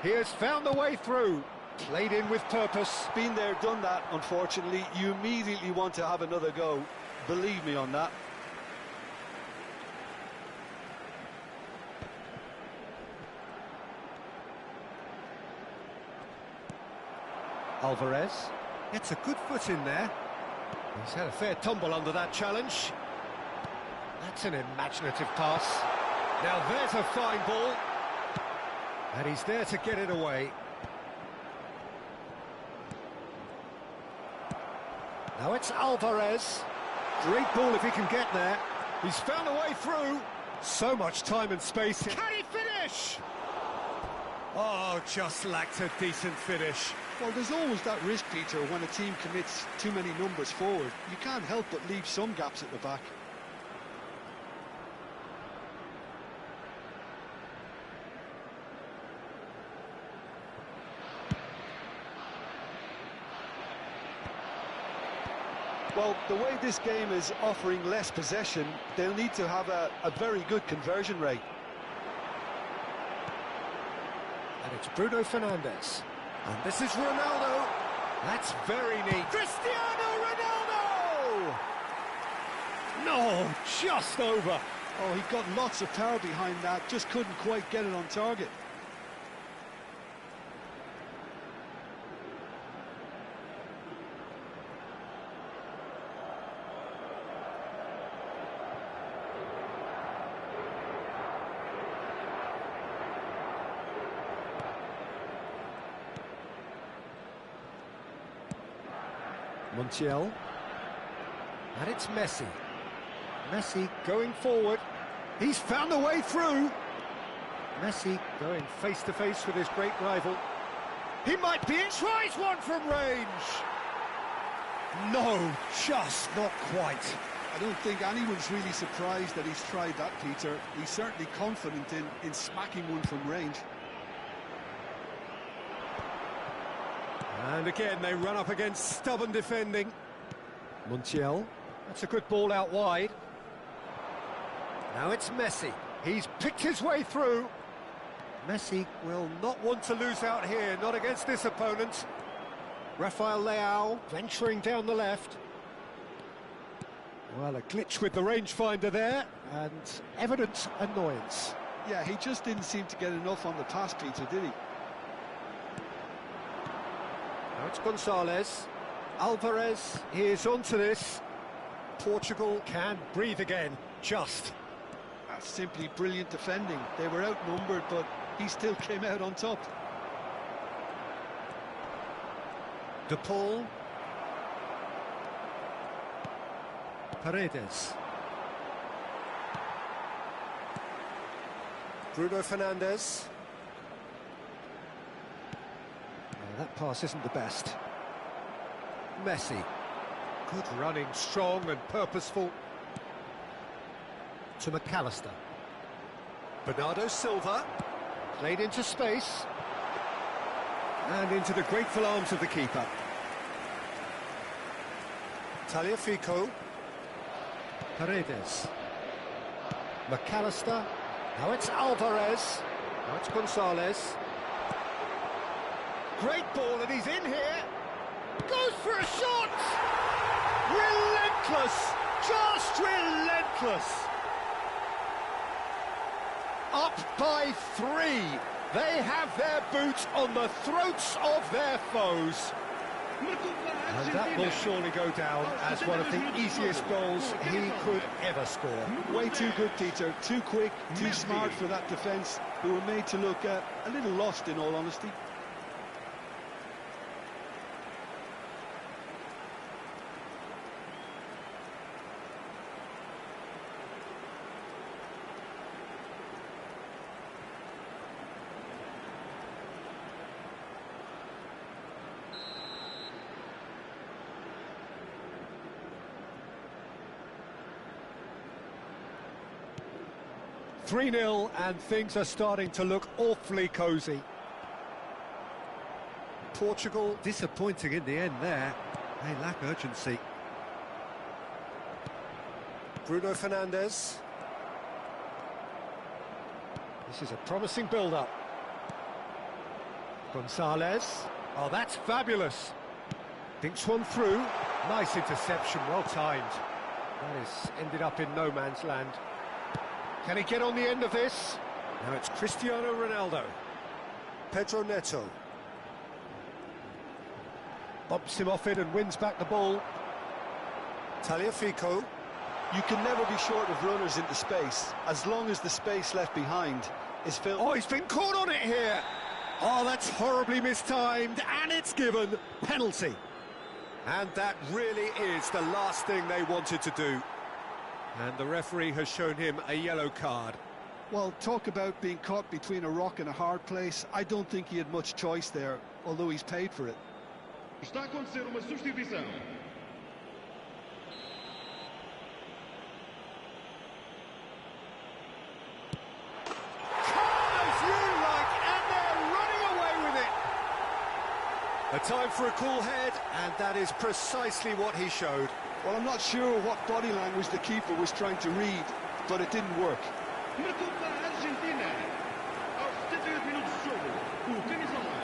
[SPEAKER 1] He has found the way through. Played in with purpose.
[SPEAKER 2] Been there, done that, unfortunately. You immediately want to have another go. Believe me on that.
[SPEAKER 1] Alvarez gets a good foot in there. He's had a fair tumble under that challenge. That's an imaginative pass. Now there's a fine ball. And he's there to get it away. Now it's Alvarez. Great ball if he can get there. He's found a way through. So much time and space. Can he finish? Oh, just lacked a decent finish.
[SPEAKER 2] Well, there's always that risk, Peter, when a team commits too many numbers forward. You can't help but leave some gaps at the back. Well, the way this game is offering less possession, they'll need to have a very good conversion rate.
[SPEAKER 1] And it's Bruno Fernandes. And this is Ronaldo. That's very neat. Cristiano Ronaldo! No, just over.
[SPEAKER 2] Oh, he got lots of power behind that, just couldn't quite get it on target.
[SPEAKER 1] Montiel. And it's Messi. Messi going forward. He's found a way through. Messi going face-to-face with his great rival. He might be in. Tries one from range. No, just not quite.
[SPEAKER 2] I don't think anyone's really surprised that he's tried that, Peter. He's certainly confident in smacking one from range.
[SPEAKER 1] And again, they run up against stubborn defending. Montiel. That's a good ball out wide. Now it's Messi. He's picked his way through. Messi will not want to lose out here, not against this opponent. Rafael Leao venturing down the left. Well, a glitch with the rangefinder there, and evident annoyance.
[SPEAKER 2] Yeah, he just didn't seem to get enough on the pass, Peter, did he?
[SPEAKER 1] Now it's Gonzalez. Alvarez is onto this. Portugal can breathe again, just.
[SPEAKER 2] That's simply brilliant defending. They were outnumbered, but he still came out on top.
[SPEAKER 1] De Paul. Paredes. Bruno Fernandes. Oh, that pass isn't the best. Messi. Good running, strong and purposeful. To McAllister. Bernardo Silva. Played into space. And into the grateful arms of the keeper. Tagliafico. Paredes. McAllister. Now it's Alvarez. Now it's Gonzalez. Great ball, and he's in here. Goes for a shot! Relentless! Just relentless! Up by 3. They have their boots on the throats of their foes. And that will surely go down as one of the easiest goals he could ever score.
[SPEAKER 2] Way too good, Peter. Too quick, too smart for that defence, who were made to look a little lost, in all honesty.
[SPEAKER 1] (3-0) and things are starting to look awfully cosy. Portugal disappointing in the end there. They lack urgency. Bruno Fernandes. This is a promising build-up. Gonzalez. Oh, that's fabulous. Thinks one through. Nice interception, well timed. That is ended up in no man's land. Can he get on the end of this? Now it's Cristiano Ronaldo. Pedro Neto. Bumps him off it and wins back the ball. Tagliafico.
[SPEAKER 2] You can never be short of runners into space, as long as the space left behind is filled.
[SPEAKER 1] Oh, he's been caught on it here. Oh, that's horribly mistimed, and it's given. Penalty. And that really is the last thing they wanted to do. And the referee has shown him a yellow card.
[SPEAKER 2] Well, talk about being caught between a rock and a hard place. I don't think he had much choice there, although he's paid for it.
[SPEAKER 3] Está a acontecer uma substituição.
[SPEAKER 1] As you like, and they're running away with it. A time for a cool head, and that is precisely what he showed.
[SPEAKER 2] Well, I'm not sure what body language the keeper was trying to read, but it didn't work.
[SPEAKER 3] Marcou para a Argentina. Aos 78 minutos de jogo, o camisola.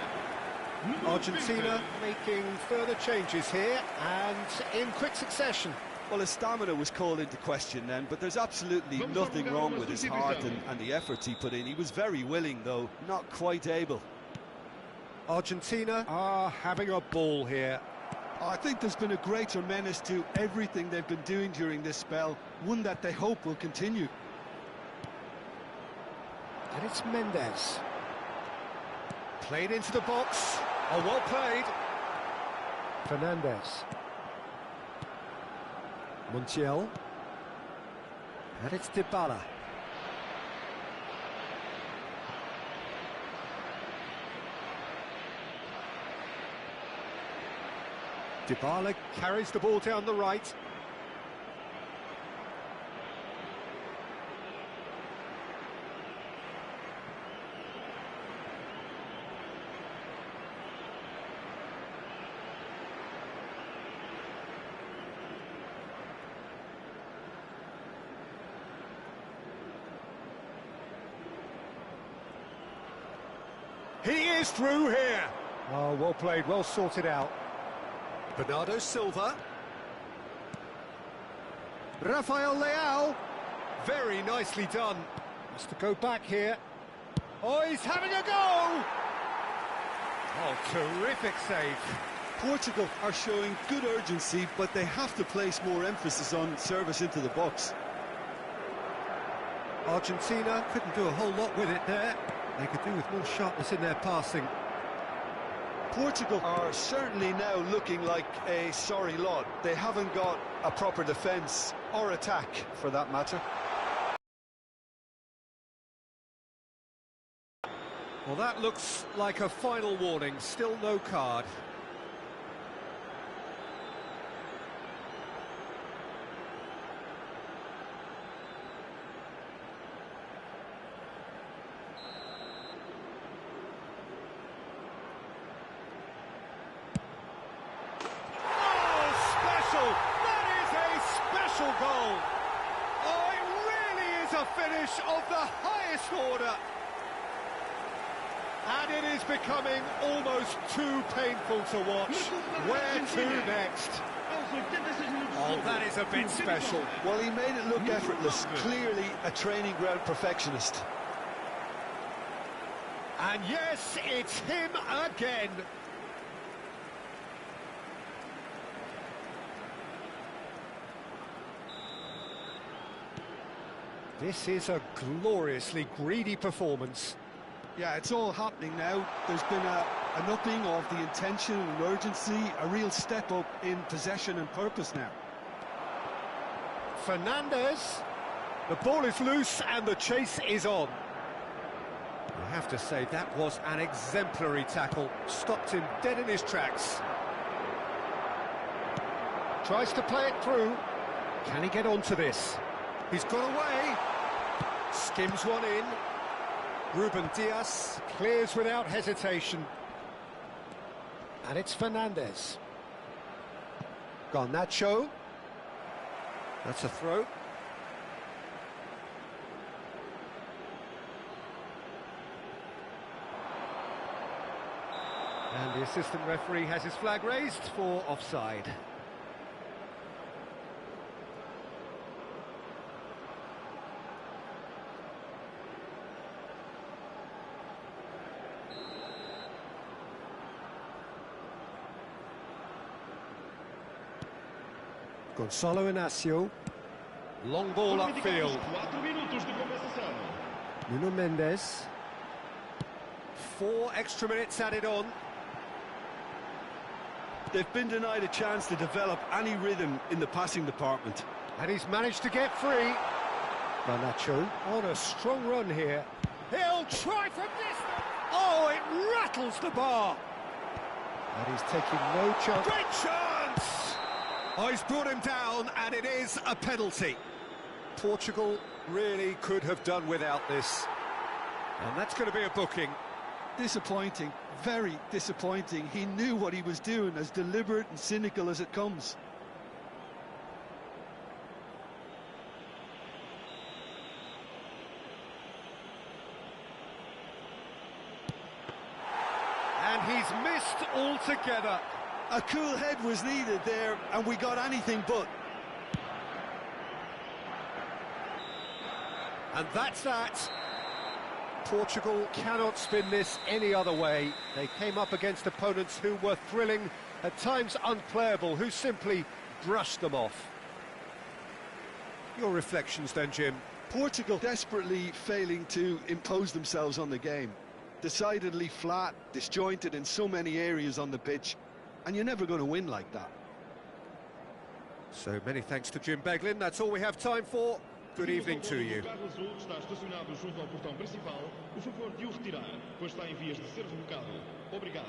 [SPEAKER 3] Número
[SPEAKER 1] Argentina
[SPEAKER 3] 20.
[SPEAKER 1] making further changes here, and in quick succession.
[SPEAKER 2] Well, his stamina was called into question then, but there's absolutely nothing wrong with his heart and the efforts he put in. He was very willing, though, not quite able.
[SPEAKER 1] Argentina are having a ball here.
[SPEAKER 2] I think there's been a greater menace to everything they've been doing during this spell, one that they hope will continue.
[SPEAKER 1] And it's Mendes. Played into the box. Oh, well played. Fernandes. Montiel. And it's Dybala. Dybala carries the ball down the right. He is through here. Oh, well played, well sorted out. Bernardo Silva. Rafael Leao. Very nicely done. Has to go back here. Oh, he's having a go! Oh, terrific save.
[SPEAKER 2] Portugal are showing good urgency, but they have to place more emphasis on service into the box.
[SPEAKER 1] Argentina couldn't do a whole lot with it there. They could do with more sharpness in their passing.
[SPEAKER 2] Portugal are certainly now looking like a sorry lot. They haven't got a proper defence or attack, for that matter.
[SPEAKER 1] Well, that looks like a final warning. Still no card. Goal. Oh, it really is a finish of the highest order. And it is becoming almost too painful to watch. Where to next? Oh, that is a bit special.
[SPEAKER 2] Well, he made it look effortless. Clearly a training ground perfectionist.
[SPEAKER 1] And yes, it's him again. This is a gloriously greedy performance.
[SPEAKER 2] Yeah, it's all happening now. There's been an upping of the intention and urgency, a real step up in possession and purpose now.
[SPEAKER 1] Fernandez. The ball is loose and the chase is on. I have to say, that was an exemplary tackle. Stopped him dead in his tracks. Tries to play it through. Can he get onto this? He's got away. Skims one in. Ruben Dias clears without hesitation. And it's Fernandez. Garnacho. That's a throw. And the assistant referee has his flag raised for offside. Gonzalo Inacio. Long ball upfield. Nuno Mendes. 4 extra minutes added on.
[SPEAKER 2] They've been denied a chance to develop any rhythm in the passing department.
[SPEAKER 1] And he's managed to get free. Garnacho on a strong run here. He'll try from distance. Oh, it rattles the bar. And he's taking no chance. Great chance! Oh, he's brought him down, and it is a penalty. Portugal really could have done without this. And that's going to be a booking.
[SPEAKER 2] Disappointing, very disappointing. He knew what he was doing, as deliberate and cynical as it comes.
[SPEAKER 1] And he's missed altogether.
[SPEAKER 2] A cool head was needed there, and we got anything but.
[SPEAKER 1] And that's that. Portugal cannot spin this any other way. They came up against opponents who were thrilling, at times unplayable, who simply brushed them off. Your reflections then, Jim?
[SPEAKER 2] Portugal desperately failing to impose themselves on the game. Decidedly flat, disjointed in so many areas on the pitch, and you're never going to win like that.
[SPEAKER 1] So many thanks to Jim Beglin. That's all we have time for. Good evening to you.
[SPEAKER 3] Está estacionado junto ao portão principal. Por favor de o retirar, pois está em vias de ser revocado. Obrigado.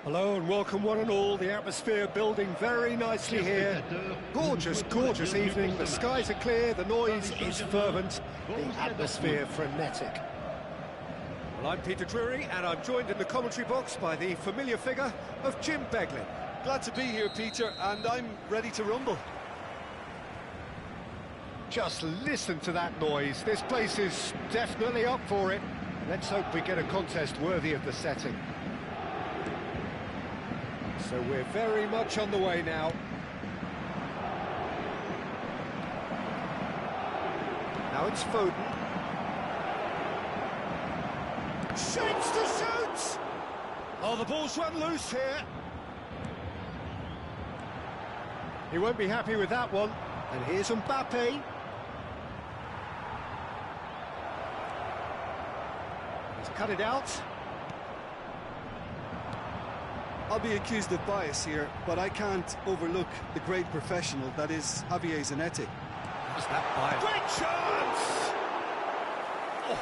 [SPEAKER 1] Hello and welcome one and all, the atmosphere building very nicely here. Gorgeous, gorgeous evening, the skies are clear, the noise is fervent, the atmosphere frenetic. Well, I'm Peter Drury and I'm joined in the commentary box by the familiar figure of Jim Beglin.
[SPEAKER 2] Glad to be here, Peter, and I'm ready to rumble.
[SPEAKER 1] Just listen to that noise, this place is definitely up for it. Let's hope we get a contest worthy of the setting. So we're very much on the way now. Now it's Foden. Shapes to shoot! Oh, the ball's run loose here. He won't be happy with that one. And here's Mbappe. He's cut it out.
[SPEAKER 2] I'll be accused of bias here, but I can't overlook the great professional that is Javier Zanetti.
[SPEAKER 1] Is that bias? Great chance! Oh,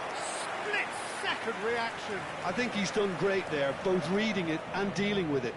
[SPEAKER 1] split-second reaction.
[SPEAKER 2] I think he's done great there, both reading it and dealing with it.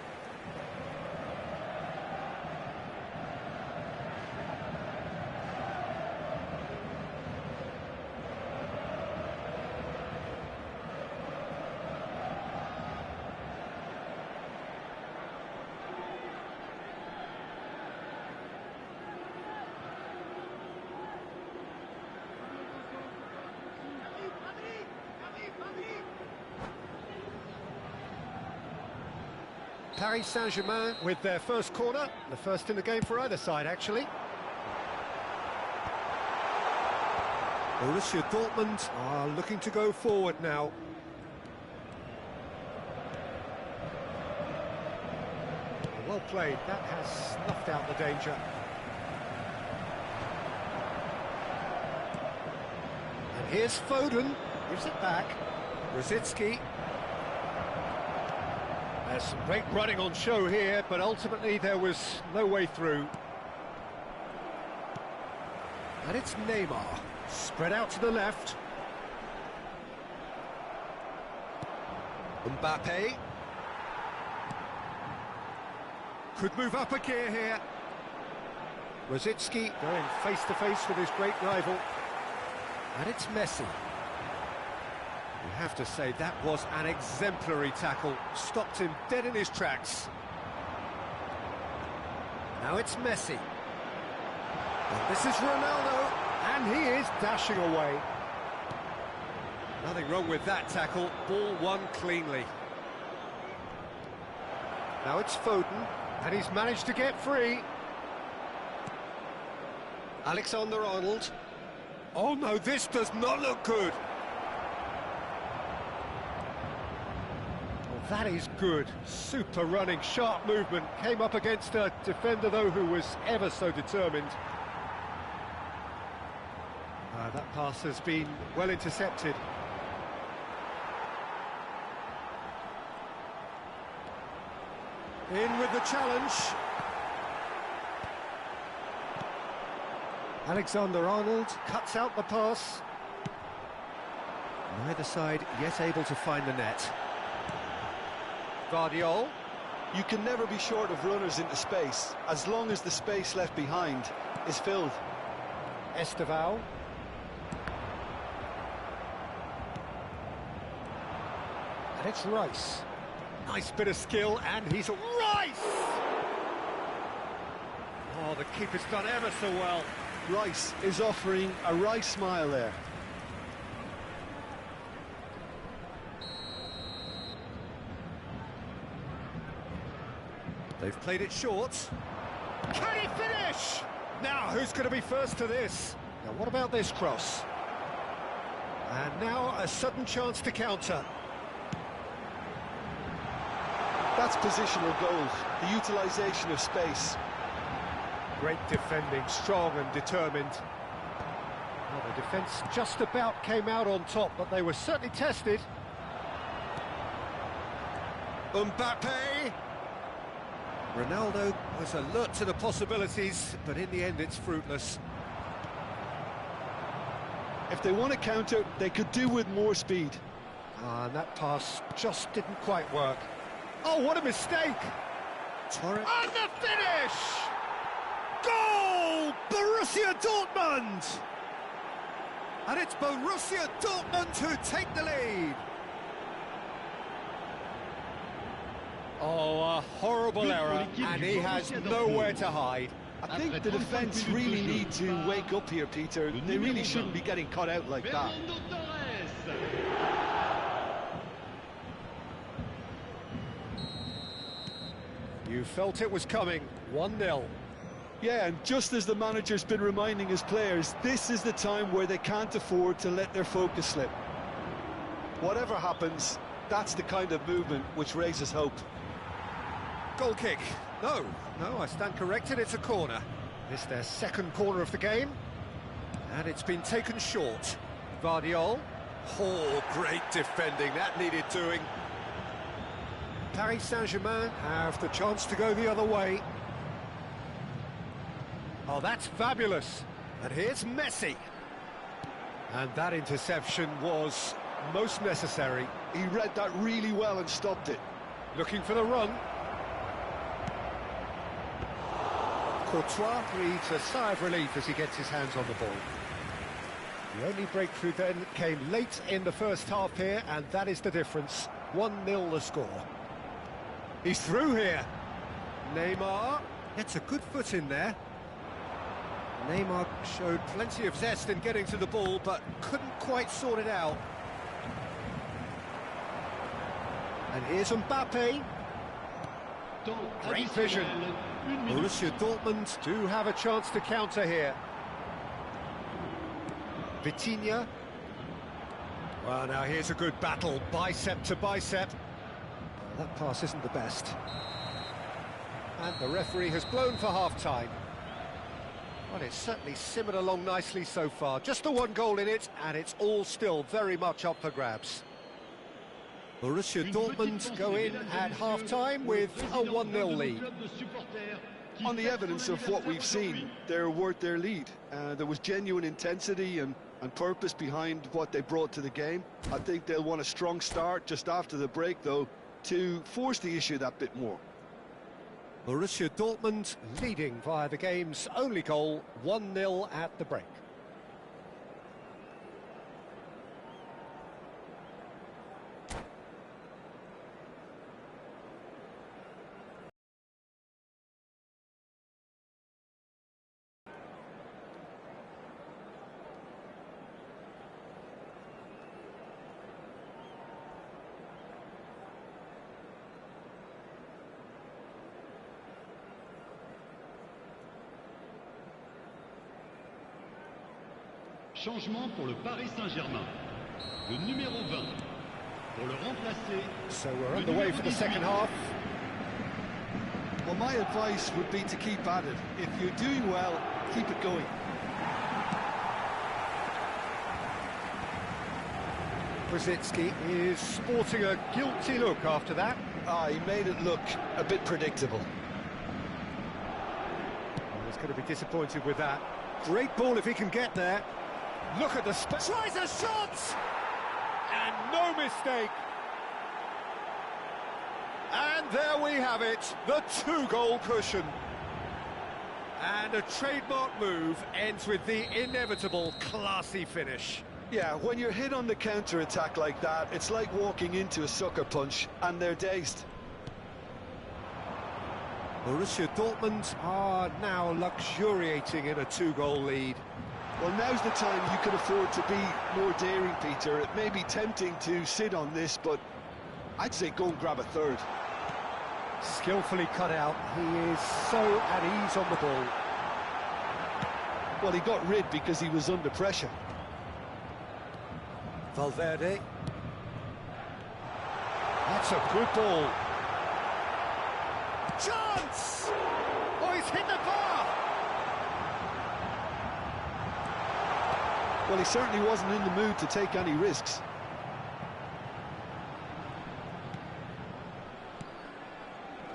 [SPEAKER 1] Paris Saint-Germain with their first corner, the first in the game for either side, actually. Borussia Dortmund are looking to go forward now. Well played, that has snuffed out the danger. And here's Foden, gives it back. Rosicki. There's some great running on show here, but ultimately there was no way through. And it's Neymar, spread out to the left. Mbappe. Could move up a gear here. Rosicki going face-to-face with his great rival. And it's Messi. You have to say that was an exemplary tackle, stopped him dead in his tracks. Now it's Messi. And this is Ronaldo, and he is dashing away. Nothing wrong with that tackle, ball won cleanly. Now it's Foden, and he's managed to get free. Alexander-Arnold. Oh no, this does not look good. That is good. Super running, sharp movement. Came up against a defender, though, who was ever so determined. That pass has been well intercepted. In with the challenge. Alexander-Arnold cuts out the pass. Neither side yet able to find the net. Guardiola.
[SPEAKER 2] You can never be short of runners into space, as long as the space left behind is filled.
[SPEAKER 1] Esteval. And it's Rice. Nice bit of skill, and he's Rice! Oh, the keeper's done ever so well.
[SPEAKER 2] Rice is offering a Rice smile there.
[SPEAKER 1] They've played it short. Can he finish? Now, who's going to be first to this? Now, what about this cross? And now a sudden chance to counter.
[SPEAKER 2] That's positional goals, the utilisation of space.
[SPEAKER 1] Great defending, strong and determined. Well, the defence just about came out on top, but they were certainly tested. Mbappe! Ronaldo was alert to the possibilities, but in the end it's fruitless.
[SPEAKER 2] If they want to counter, they could do with more speed.
[SPEAKER 1] And that pass just didn't quite work. Oh, what a mistake! Torres. And the finish! Goal! Borussia Dortmund! And it's Borussia Dortmund who take the lead. Oh, a horrible error, and he has nowhere to hide.
[SPEAKER 2] I think the defence really need to wake up here, Peter. They really shouldn't be getting caught out like that.
[SPEAKER 1] You felt it was coming, 1-0.
[SPEAKER 2] Yeah, and just as the manager's been reminding his players, this is the time where they can't afford to let their focus slip. Whatever happens, that's the kind of movement which raises hope.
[SPEAKER 1] Goal kick. No, I stand corrected, it's a corner. This their second corner of the game, and it's been taken short. Vardiol. Oh, great defending, that needed doing. Paris Saint-Germain have the chance to go the other way. Oh, that's fabulous. And here's Messi. And that interception was most necessary.
[SPEAKER 2] He read that really well and stopped it.
[SPEAKER 1] Looking for the run. Courtois breathes a sigh of relief as he gets his hands on the ball. The only breakthrough then came late in the first half here, and that is the difference. 1-0 the score. He's through here. Neymar gets a good foot in there. Neymar showed plenty of zest in getting to the ball, but couldn't quite sort it out. And here's Mbappe. Great vision. Borussia Dortmund do have a chance to counter here. Vitinha. Well, now here's a good battle, bicep to bicep. That pass isn't the best. And the referee has blown for half-time. Well, it's certainly simmered along nicely so far. Just the one goal in it, and it's all still very much up for grabs. Borussia Dortmund go in at half-time with a 1-0 lead.
[SPEAKER 2] On the evidence of what we've seen, they're worth their lead. There was genuine intensity and purpose behind what they brought to the game. I think they'll want a strong start just after the break, though, to force the issue that bit more.
[SPEAKER 1] Borussia Dortmund leading via the game's only goal, 1-0 at the break.
[SPEAKER 3] Changement pour le Paris Saint-Germain. Le numéro 20. Pour le remplacer.
[SPEAKER 1] So we're underway for the second half.
[SPEAKER 2] Well, my advice would be to keep at it. If you're doing well, keep it going.
[SPEAKER 1] Krasitsky is sporting a guilty look after that.
[SPEAKER 2] He made it look a bit predictable.
[SPEAKER 1] Well, he's going to be disappointed with that. Great ball if he can get there. Look at the tries a shot! And no mistake! And there we have it, the two-goal cushion. And a trademark move ends with the inevitable classy finish.
[SPEAKER 2] Yeah, when you're hit on the counter-attack like that, it's like walking into a sucker punch, and they're dazed.
[SPEAKER 1] Borussia Dortmund are now luxuriating in a two-goal lead.
[SPEAKER 2] Well, now's the time you can afford to be more daring, Peter. It may be tempting to sit on this, but I'd say go and grab a third.
[SPEAKER 1] Skillfully cut out. He is so at ease on the ball.
[SPEAKER 2] Well, he got rid because he was under pressure.
[SPEAKER 1] Valverde. That's a good ball. Chance! Oh, he's hit the bar!
[SPEAKER 2] Well, he certainly wasn't in the mood to take any risks.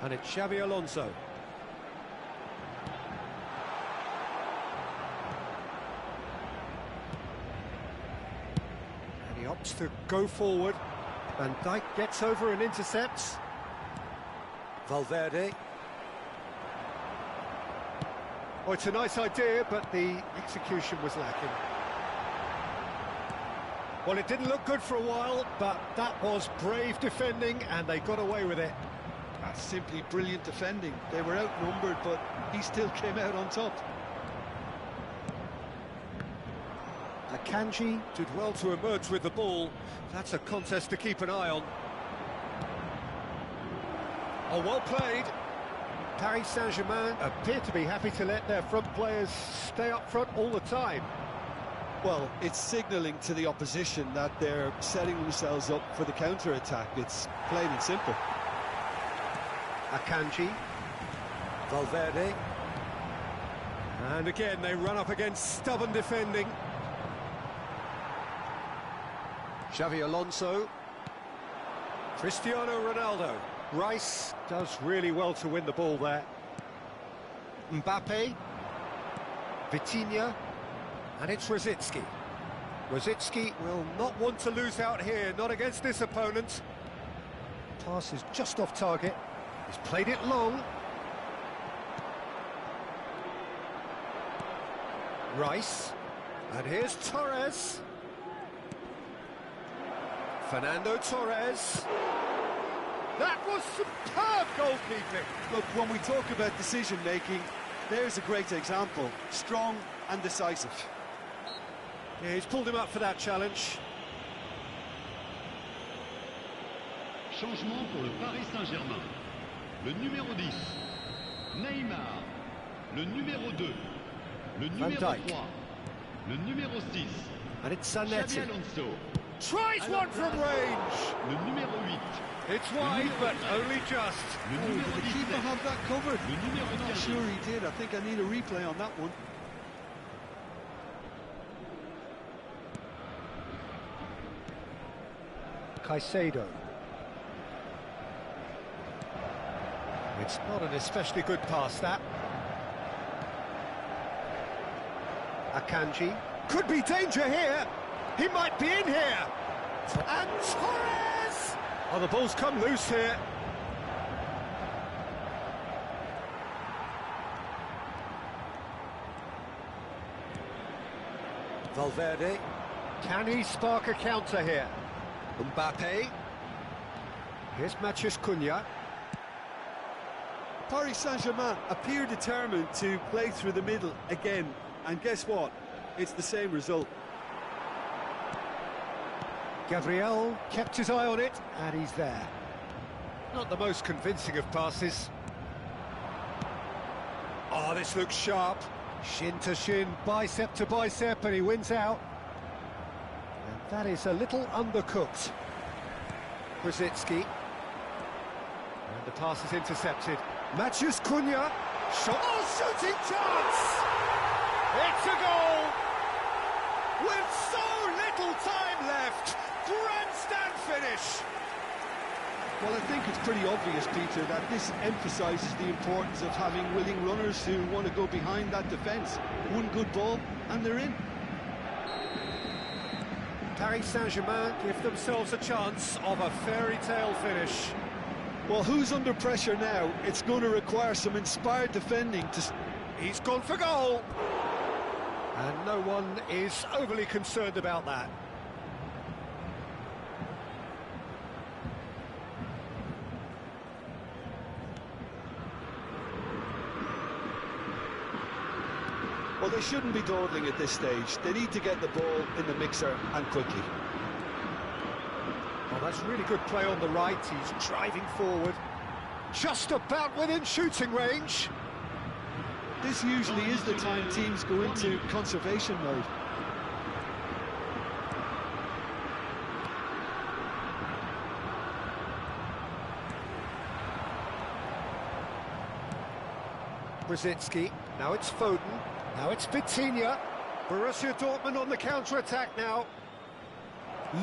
[SPEAKER 1] And it's Xabi Alonso. And he opts to go forward. Van Dijk gets over and intercepts. Valverde. Oh, it's a nice idea, but the execution was lacking. Well, it didn't look good for a while, but that was brave defending, and they got away with it.
[SPEAKER 2] That's simply brilliant defending. They were outnumbered, but he still came out on top.
[SPEAKER 1] Akanji did well to emerge with the ball. That's a contest to keep an eye on. Oh, well played. Paris Saint-Germain appear to be happy to let their front players stay up front all the time.
[SPEAKER 2] Well, it's signalling to the opposition that they're setting themselves up for the counter-attack. It's plain and simple.
[SPEAKER 1] Akanji. Valverde. And again, they run up against stubborn defending. Xavi Alonso. Cristiano Ronaldo. Rice does really well to win the ball there. Mbappe. Vitinha. And it's Rosicky. Rosicky will not want to lose out here, not against this opponent. Pass is just off target. He's played it long. Rice. And here's Torres. Fernando Torres. That was superb goalkeeping.
[SPEAKER 2] Look, when we talk about decision-making, there's a great example. Strong and decisive.
[SPEAKER 1] Yeah, he's pulled him up for that challenge.
[SPEAKER 3] Changement pour le Paris Saint-Germain. Le numéro 10, Neymar. Le numéro 2, le numéro 3, le numéro 6,
[SPEAKER 1] and it's
[SPEAKER 3] Xavi
[SPEAKER 1] Zanetti.
[SPEAKER 3] Alonso.
[SPEAKER 1] Tries one from range.
[SPEAKER 3] Le numéro 8,
[SPEAKER 1] It's wide, but only just.
[SPEAKER 3] le
[SPEAKER 2] Oh,
[SPEAKER 3] numéro
[SPEAKER 2] did the keeper
[SPEAKER 3] 17,
[SPEAKER 2] have that covered?
[SPEAKER 3] le numéro
[SPEAKER 2] I'm not
[SPEAKER 3] 15.
[SPEAKER 2] sure he did. I think I need a replay on that one.
[SPEAKER 1] Caicedo. It's not an especially good pass, that. Akanji. Could be danger here. He might be in here. And Torres! Oh, the ball's come loose here. Valverde. Can he spark a counter here? Mbappe. Here's Matheus Cunha.
[SPEAKER 2] Paris Saint-Germain appear determined to play through the middle again. And guess what? It's the same result.
[SPEAKER 1] Gabriel kept his eye on it, and he's there. Not the most convincing of passes. Oh, this looks sharp. Shin to shin, bicep to bicep, and he wins out. And that is a little undercooked. Rosicky. And the pass is intercepted. Matheus Cunha. Shot. Oh, shooting chance! It's a goal! With so little time left. Grandstand finish.
[SPEAKER 2] Well, I think it's pretty obvious, Peter, that this emphasises the importance of having willing runners who want to go behind that defence. One good ball, and they're in.
[SPEAKER 1] Paris Saint-Germain give themselves a chance of a fairy tale finish.
[SPEAKER 2] Well, who's under pressure now? It's going to require some inspired defending to...
[SPEAKER 1] He's gone for goal. And no one is overly concerned about that.
[SPEAKER 2] Well, they shouldn't be dawdling at this stage. They need to get the ball in the mixer, and quickly.
[SPEAKER 1] Oh, that's really good play on the right. He's driving forward. Just about within shooting range.
[SPEAKER 2] This usually is the time teams go into conservation mode.
[SPEAKER 1] Rosicky. Now it's Foden. Now it's Vitinha. Borussia Dortmund on the counter-attack now.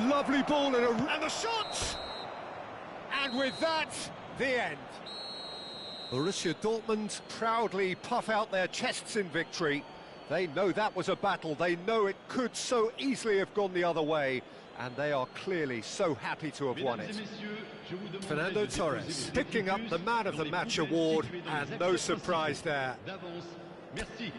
[SPEAKER 1] Lovely ball and the shot! And with that, the end. Borussia Dortmund proudly puff out their chests in victory. They know that was a battle. They know it could so easily have gone the other way. and they are clearly so happy to have won it. Fernando Torres picking up the Man of the Match award, and no surprise there.
[SPEAKER 3] Merci.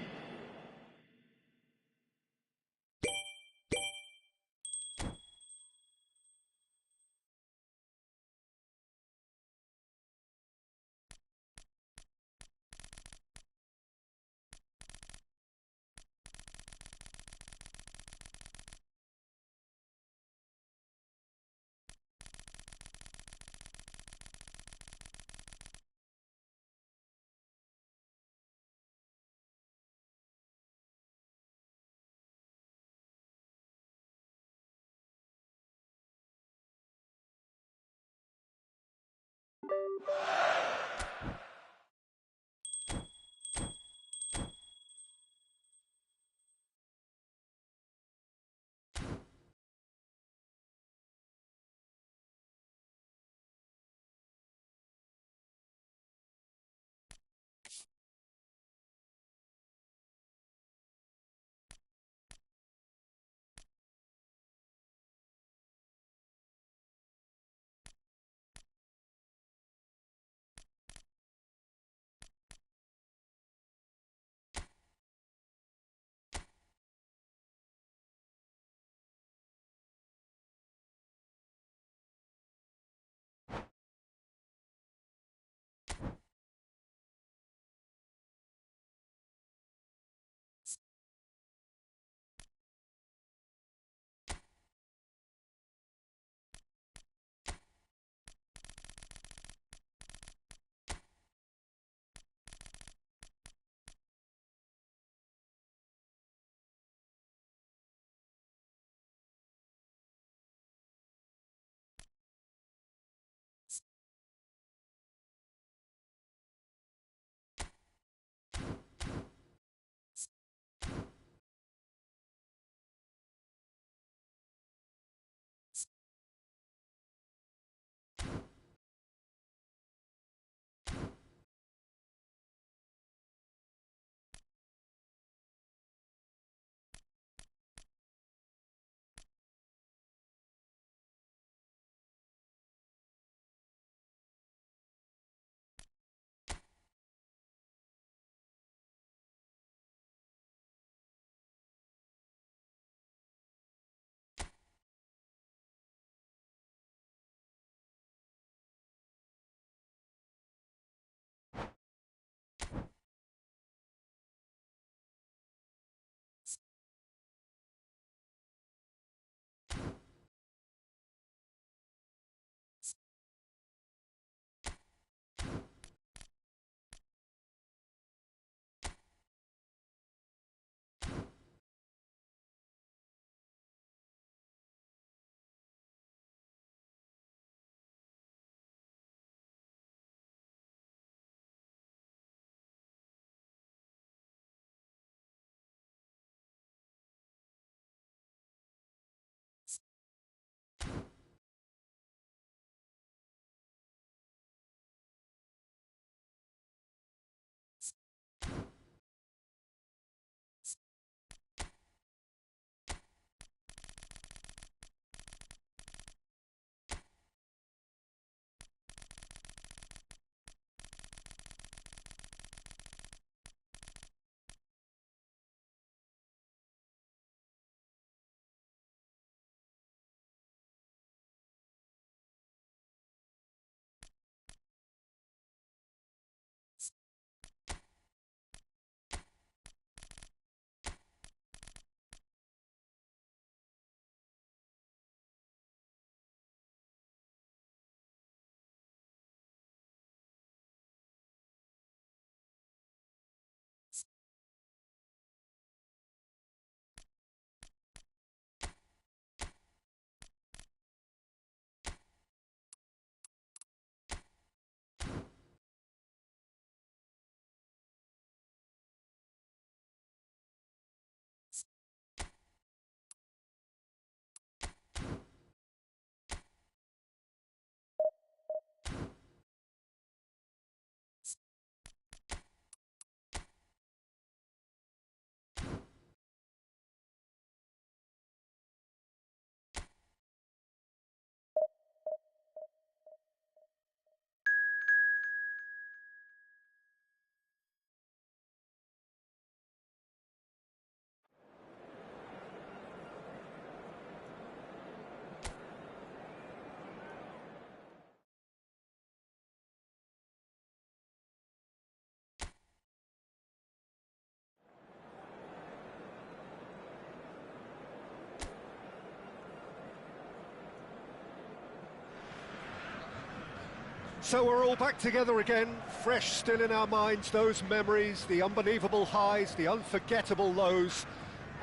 [SPEAKER 1] So we're all back together again, fresh still in our minds, those memories, the unbelievable highs, the unforgettable lows.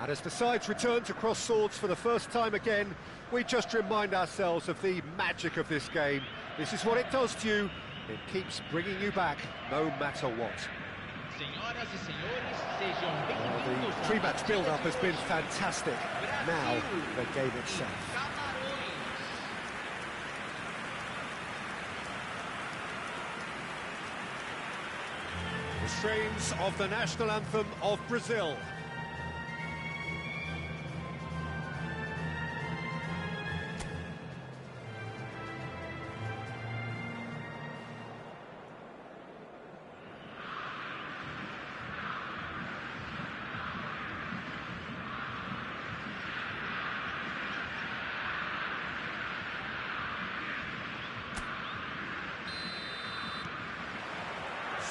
[SPEAKER 1] And as the sides return to cross swords for the first time again, we just remind ourselves of the magic of this game. This is what it does to you. It keeps bringing you back, no matter what. The pre-match build-up has been fantastic. Now, the game itself. The strains of the national anthem of Brazil.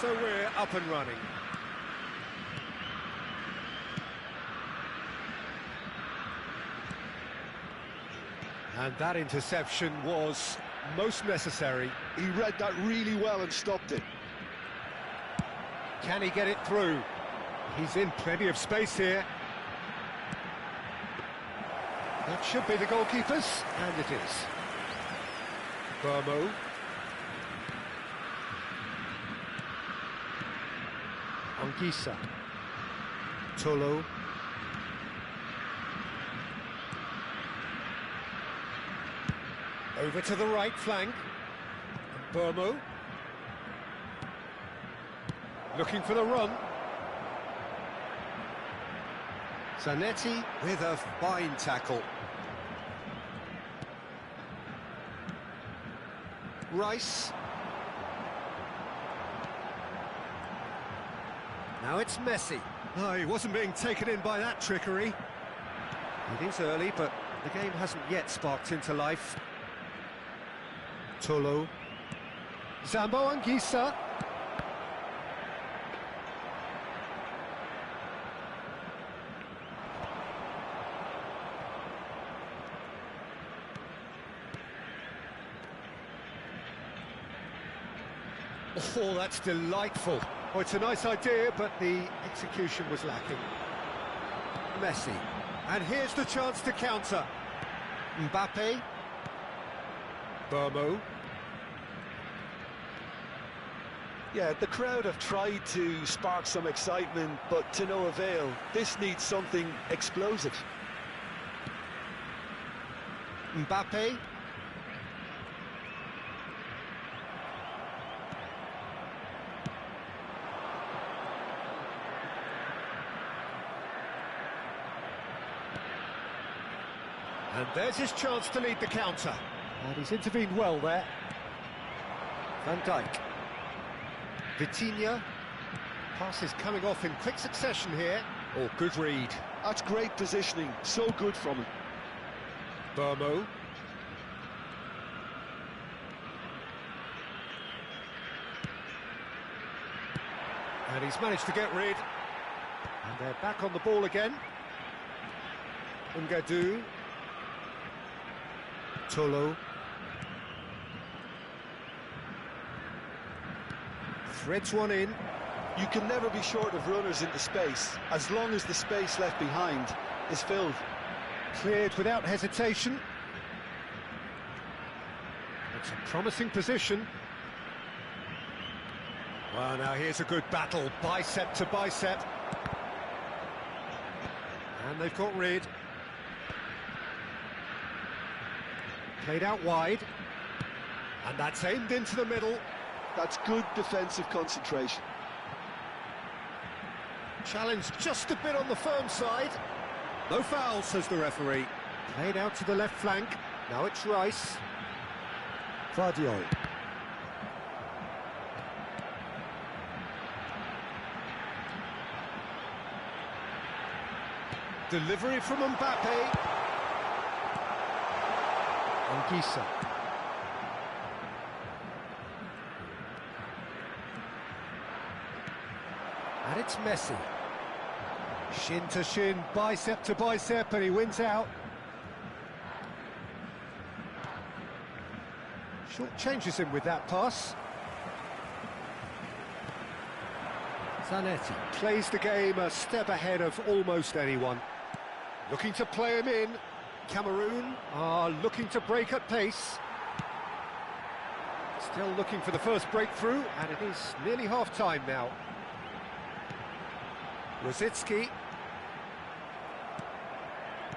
[SPEAKER 1] So we're up and running. And that interception was most necessary.
[SPEAKER 2] He read that really well and stopped it.
[SPEAKER 1] Can he get it through? He's in plenty of space here. That should be the goalkeeper's, and it is. Burmo. Anguissa. Tolo. Over to the right flank. Burmo. Looking for the run. Zanetti with a fine tackle. Rice. Now it's Messi. No, he wasn't being taken in by that trickery. It is early, but the game hasn't yet sparked into life. Tolo. Zambo Anguissa. Oh, that's delightful. Oh, it's a nice idea, but the execution was lacking. Messi. And here's the chance to counter. Mbappe. Burmo.
[SPEAKER 2] Yeah, the crowd have tried to spark some excitement, but to no avail. This needs something explosive.
[SPEAKER 1] Mbappe. And there's his chance to lead the counter. And he's intervened well there. Van Dijk. Vitinha. Pass is coming off in quick succession here. Oh, good read.
[SPEAKER 2] That's great positioning, so good from him.
[SPEAKER 1] Burmo. And he's managed to get rid. And they're back on the ball again. Ngadu. Tolo. Threads one in.
[SPEAKER 2] You can never be short of runners into space, as long as the space left behind is filled.
[SPEAKER 1] Cleared without hesitation. It's a promising position. Well, now here's a good battle, bicep to bicep. And they've got rid. Played out wide. And that's aimed into the middle.
[SPEAKER 2] That's good defensive concentration.
[SPEAKER 1] Challenge just a bit on the firm side. No foul, says the referee. Played out to the left flank. Now it's Rice. Vardiol. Delivery from Mbappe. Anguissa. And it's Messi. Shin to shin, bicep to bicep, and he wins out. Short changes him with that pass. Zanetti plays the game a step ahead of almost anyone. Looking to play him in. Cameroon are looking to break at pace. Still looking for the first breakthrough, and it is nearly half-time now. Rosicki.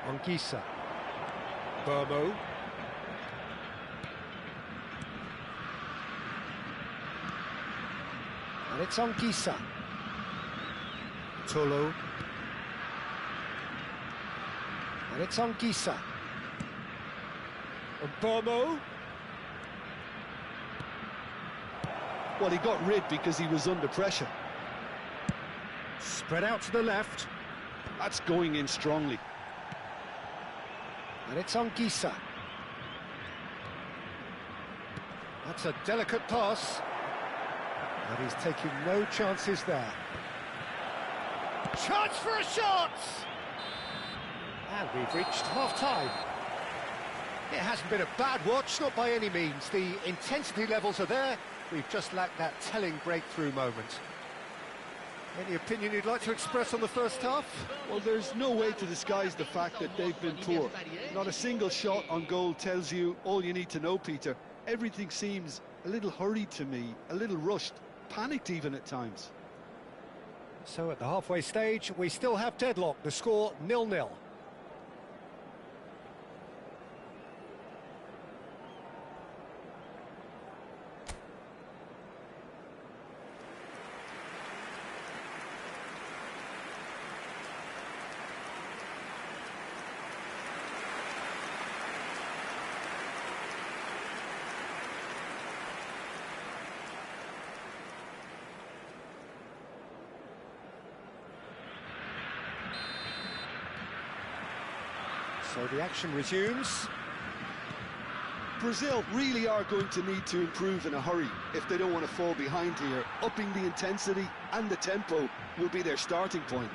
[SPEAKER 1] Anguissa. Burmo. And it's Anguissa. Tolo. And it's Anguissa. And Burmo.
[SPEAKER 2] Well, he got rid because he was under pressure.
[SPEAKER 1] Spread out to the left.
[SPEAKER 2] That's going in strongly.
[SPEAKER 1] And it's Anguissa. That's a delicate pass. And he's taking no chances there. Chance for a shot! And we've reached half-time. It hasn't been a bad watch, not by any means. The intensity levels are there. We've just lacked that telling breakthrough moment. Any opinion you'd like to express on the first half?
[SPEAKER 2] Well, there's no way to disguise the fact that they've been poor. Not a single shot on goal tells you all you need to know, Peter. Everything seems a little hurried to me, a little rushed, panicked even at times.
[SPEAKER 1] So at the halfway stage, we still have deadlock. The score 0-0. So the action resumes.
[SPEAKER 2] Brazil really are going to need to improve in a hurry if they don't want to fall behind here. Upping the intensity and the tempo will be their starting point.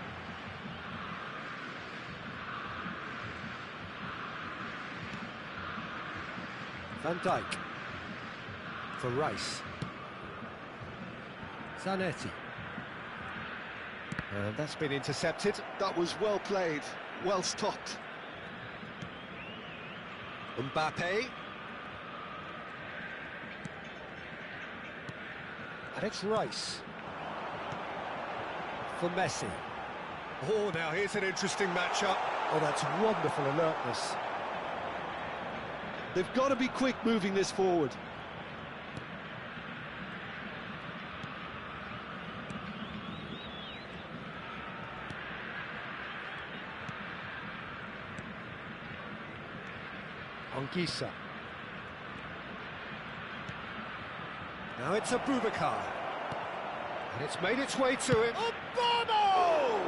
[SPEAKER 1] Van Dijk. For Rice. Zanetti. And that's been intercepted.
[SPEAKER 2] That was well played, well stopped.
[SPEAKER 1] Mbappe. And it's Rice. For Messi. Oh, now here's an interesting matchup. Oh, that's wonderful alertness.
[SPEAKER 2] They've got to be quick moving this forward.
[SPEAKER 1] Anguissa. Now it's Abubakar. And it's made its way to it. Obama!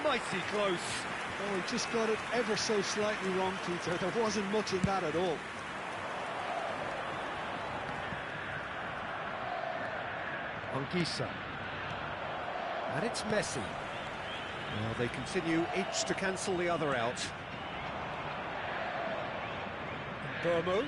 [SPEAKER 1] Mighty close.
[SPEAKER 2] Oh, he just got it ever so slightly wrong, Peter. There wasn't much in that at all.
[SPEAKER 1] Anguissa. And it's Messi. Well, they continue each to cancel the other out. Burmo.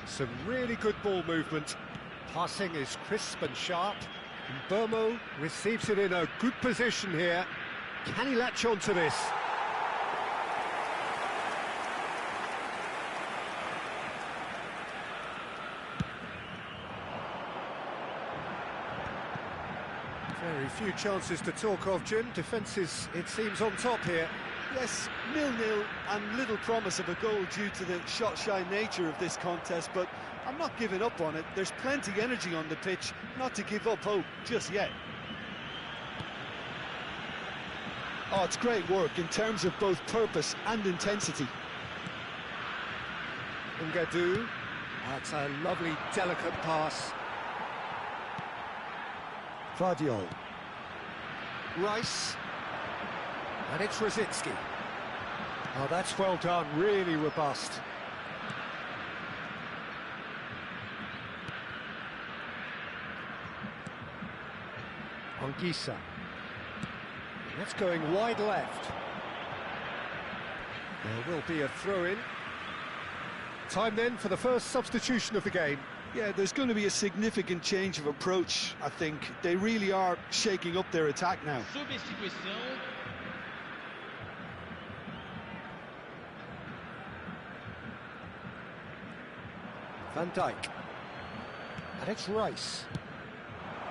[SPEAKER 1] Some really good ball movement. Passing is crisp and sharp. And Burmo receives it in a good position here. Can he latch on to this? Very few chances to talk of, Jim. Defence is, it seems, on top here.
[SPEAKER 2] Yes, 0-0 and little promise of a goal due to the shot-shy nature of this contest, but I'm not giving up on it. There's plenty energy on the pitch, not to give up hope just yet. Oh, it's great work in terms of both purpose and intensity.
[SPEAKER 1] Ngadu. That's a lovely, delicate pass. Vardiol. Rice. And it's Rosicki. Oh, that's well done, really robust. Anguissa. That's going wide left. There will be a throw-in. Time then for the first substitution of the game.
[SPEAKER 2] Yeah, there's going to be a significant change of approach, I think. They really are shaking up their attack now.
[SPEAKER 3] Substituição.
[SPEAKER 1] Van Dijk. And it's Rice.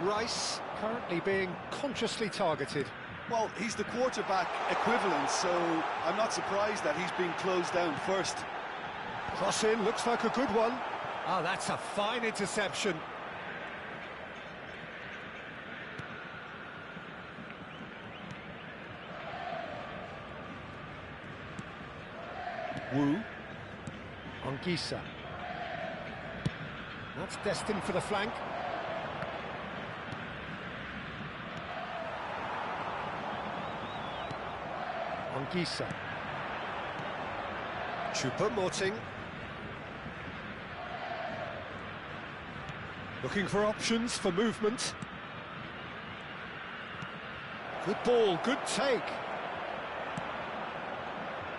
[SPEAKER 1] Rice currently being consciously targeted.
[SPEAKER 2] Well, he's the quarterback equivalent, so I'm not surprised that he's being closed down first.
[SPEAKER 1] Cross in, looks like a good one. Oh, that's a fine interception.
[SPEAKER 2] Wu.
[SPEAKER 1] Anguissa. That's destined for the flank. Anguissa. Choupo-Moting. Looking for options for movement. Good ball, good take.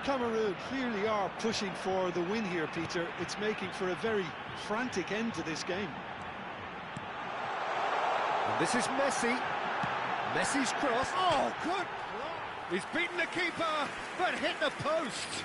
[SPEAKER 2] Cameroon clearly are pushing for the win here, Peter. It's making for a very frantic end to this game.
[SPEAKER 1] And this is Messi. Messi's cross. Oh, good. He's beaten the keeper, but hit the post.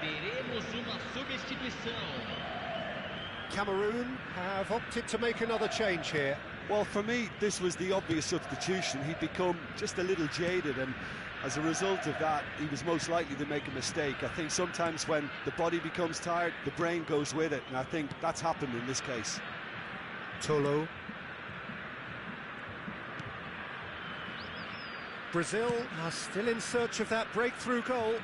[SPEAKER 3] Teremos uma substituição.
[SPEAKER 1] Cameroon have opted to make another change here.
[SPEAKER 2] Well, for me, this was the obvious substitution. He'd become just a little jaded, and as a result of that, he was most likely to make a mistake. I think sometimes when the body becomes tired, the brain goes with it, and I think that's happened in this case.
[SPEAKER 1] Tolo. Brazil are still in search of that breakthrough goal.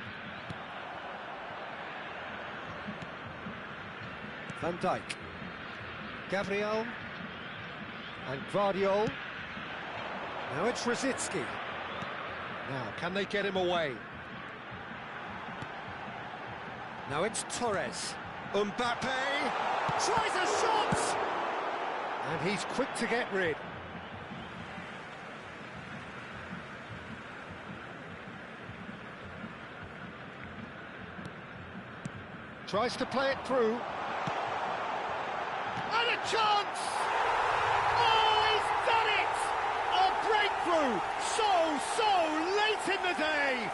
[SPEAKER 1] Van Dijk. Gabriel. And Guardiol. Now it's Rosicki. Now, can they get him away? Now it's Torres. Mbappe tries a shot! And he's quick to get rid. Tries to play it through. And a chance! Oh, he's done it! A breakthrough! So late in the day!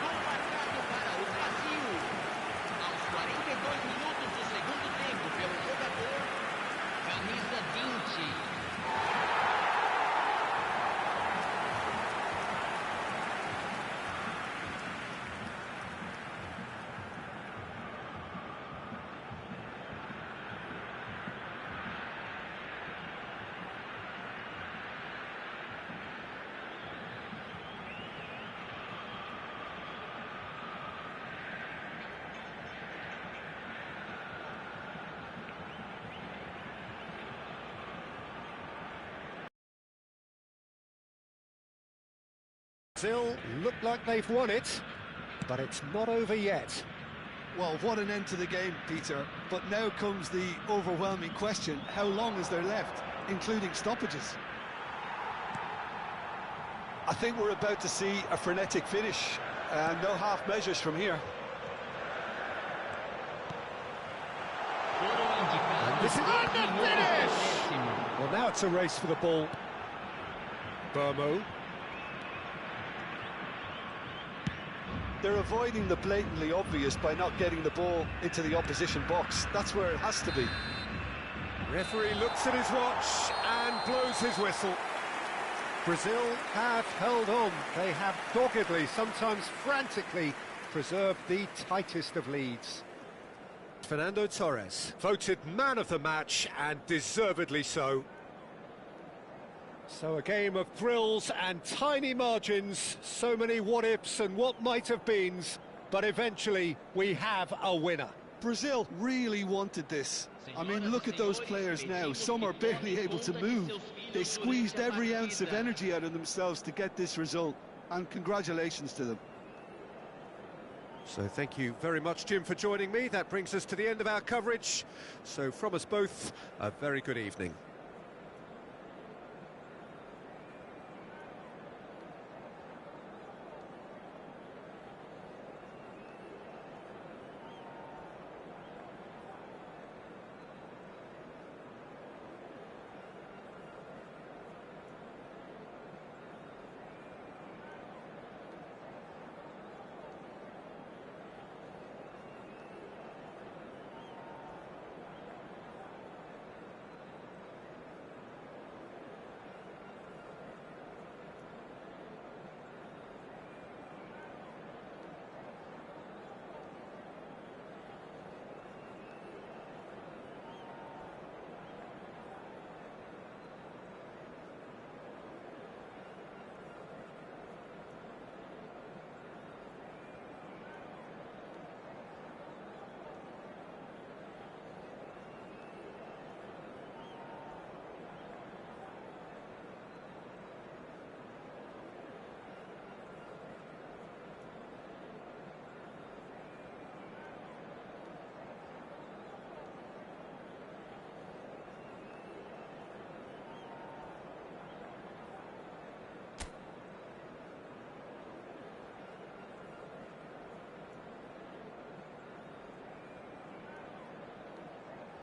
[SPEAKER 3] Gol marcado para o Brasil. Aos 42 minutos do segundo tempo pelo jogador, camisa 20.
[SPEAKER 1] Brazil look like they've won it, but it's not over yet.
[SPEAKER 2] Well, what an end to the game, Peter. But now comes the overwhelming question: how long is there left, including stoppages? I think we're about to see a frenetic finish, and no half measures from here.
[SPEAKER 1] And this is the finish! Well, now it's a race for the ball. Burmo.
[SPEAKER 2] They're avoiding the blatantly obvious by not getting the ball into the opposition box. That's where it has to be.
[SPEAKER 1] Referee looks at his watch and blows his whistle. Brazil have held on. They have doggedly, sometimes frantically, preserved the tightest of leads. Fernando Torres, voted man of the match, and deservedly so. So a game of thrills and tiny margins, so many what-ifs and what-might-have-beens. but eventually we have a winner.
[SPEAKER 2] Brazil really wanted this. I mean, look at those players now. Some are barely able to move. They squeezed every ounce of energy out of themselves to get this result, and congratulations to them.
[SPEAKER 1] So thank you very much, Jim, for joining me. That brings us to the end of our coverage. So from us both, a very good evening.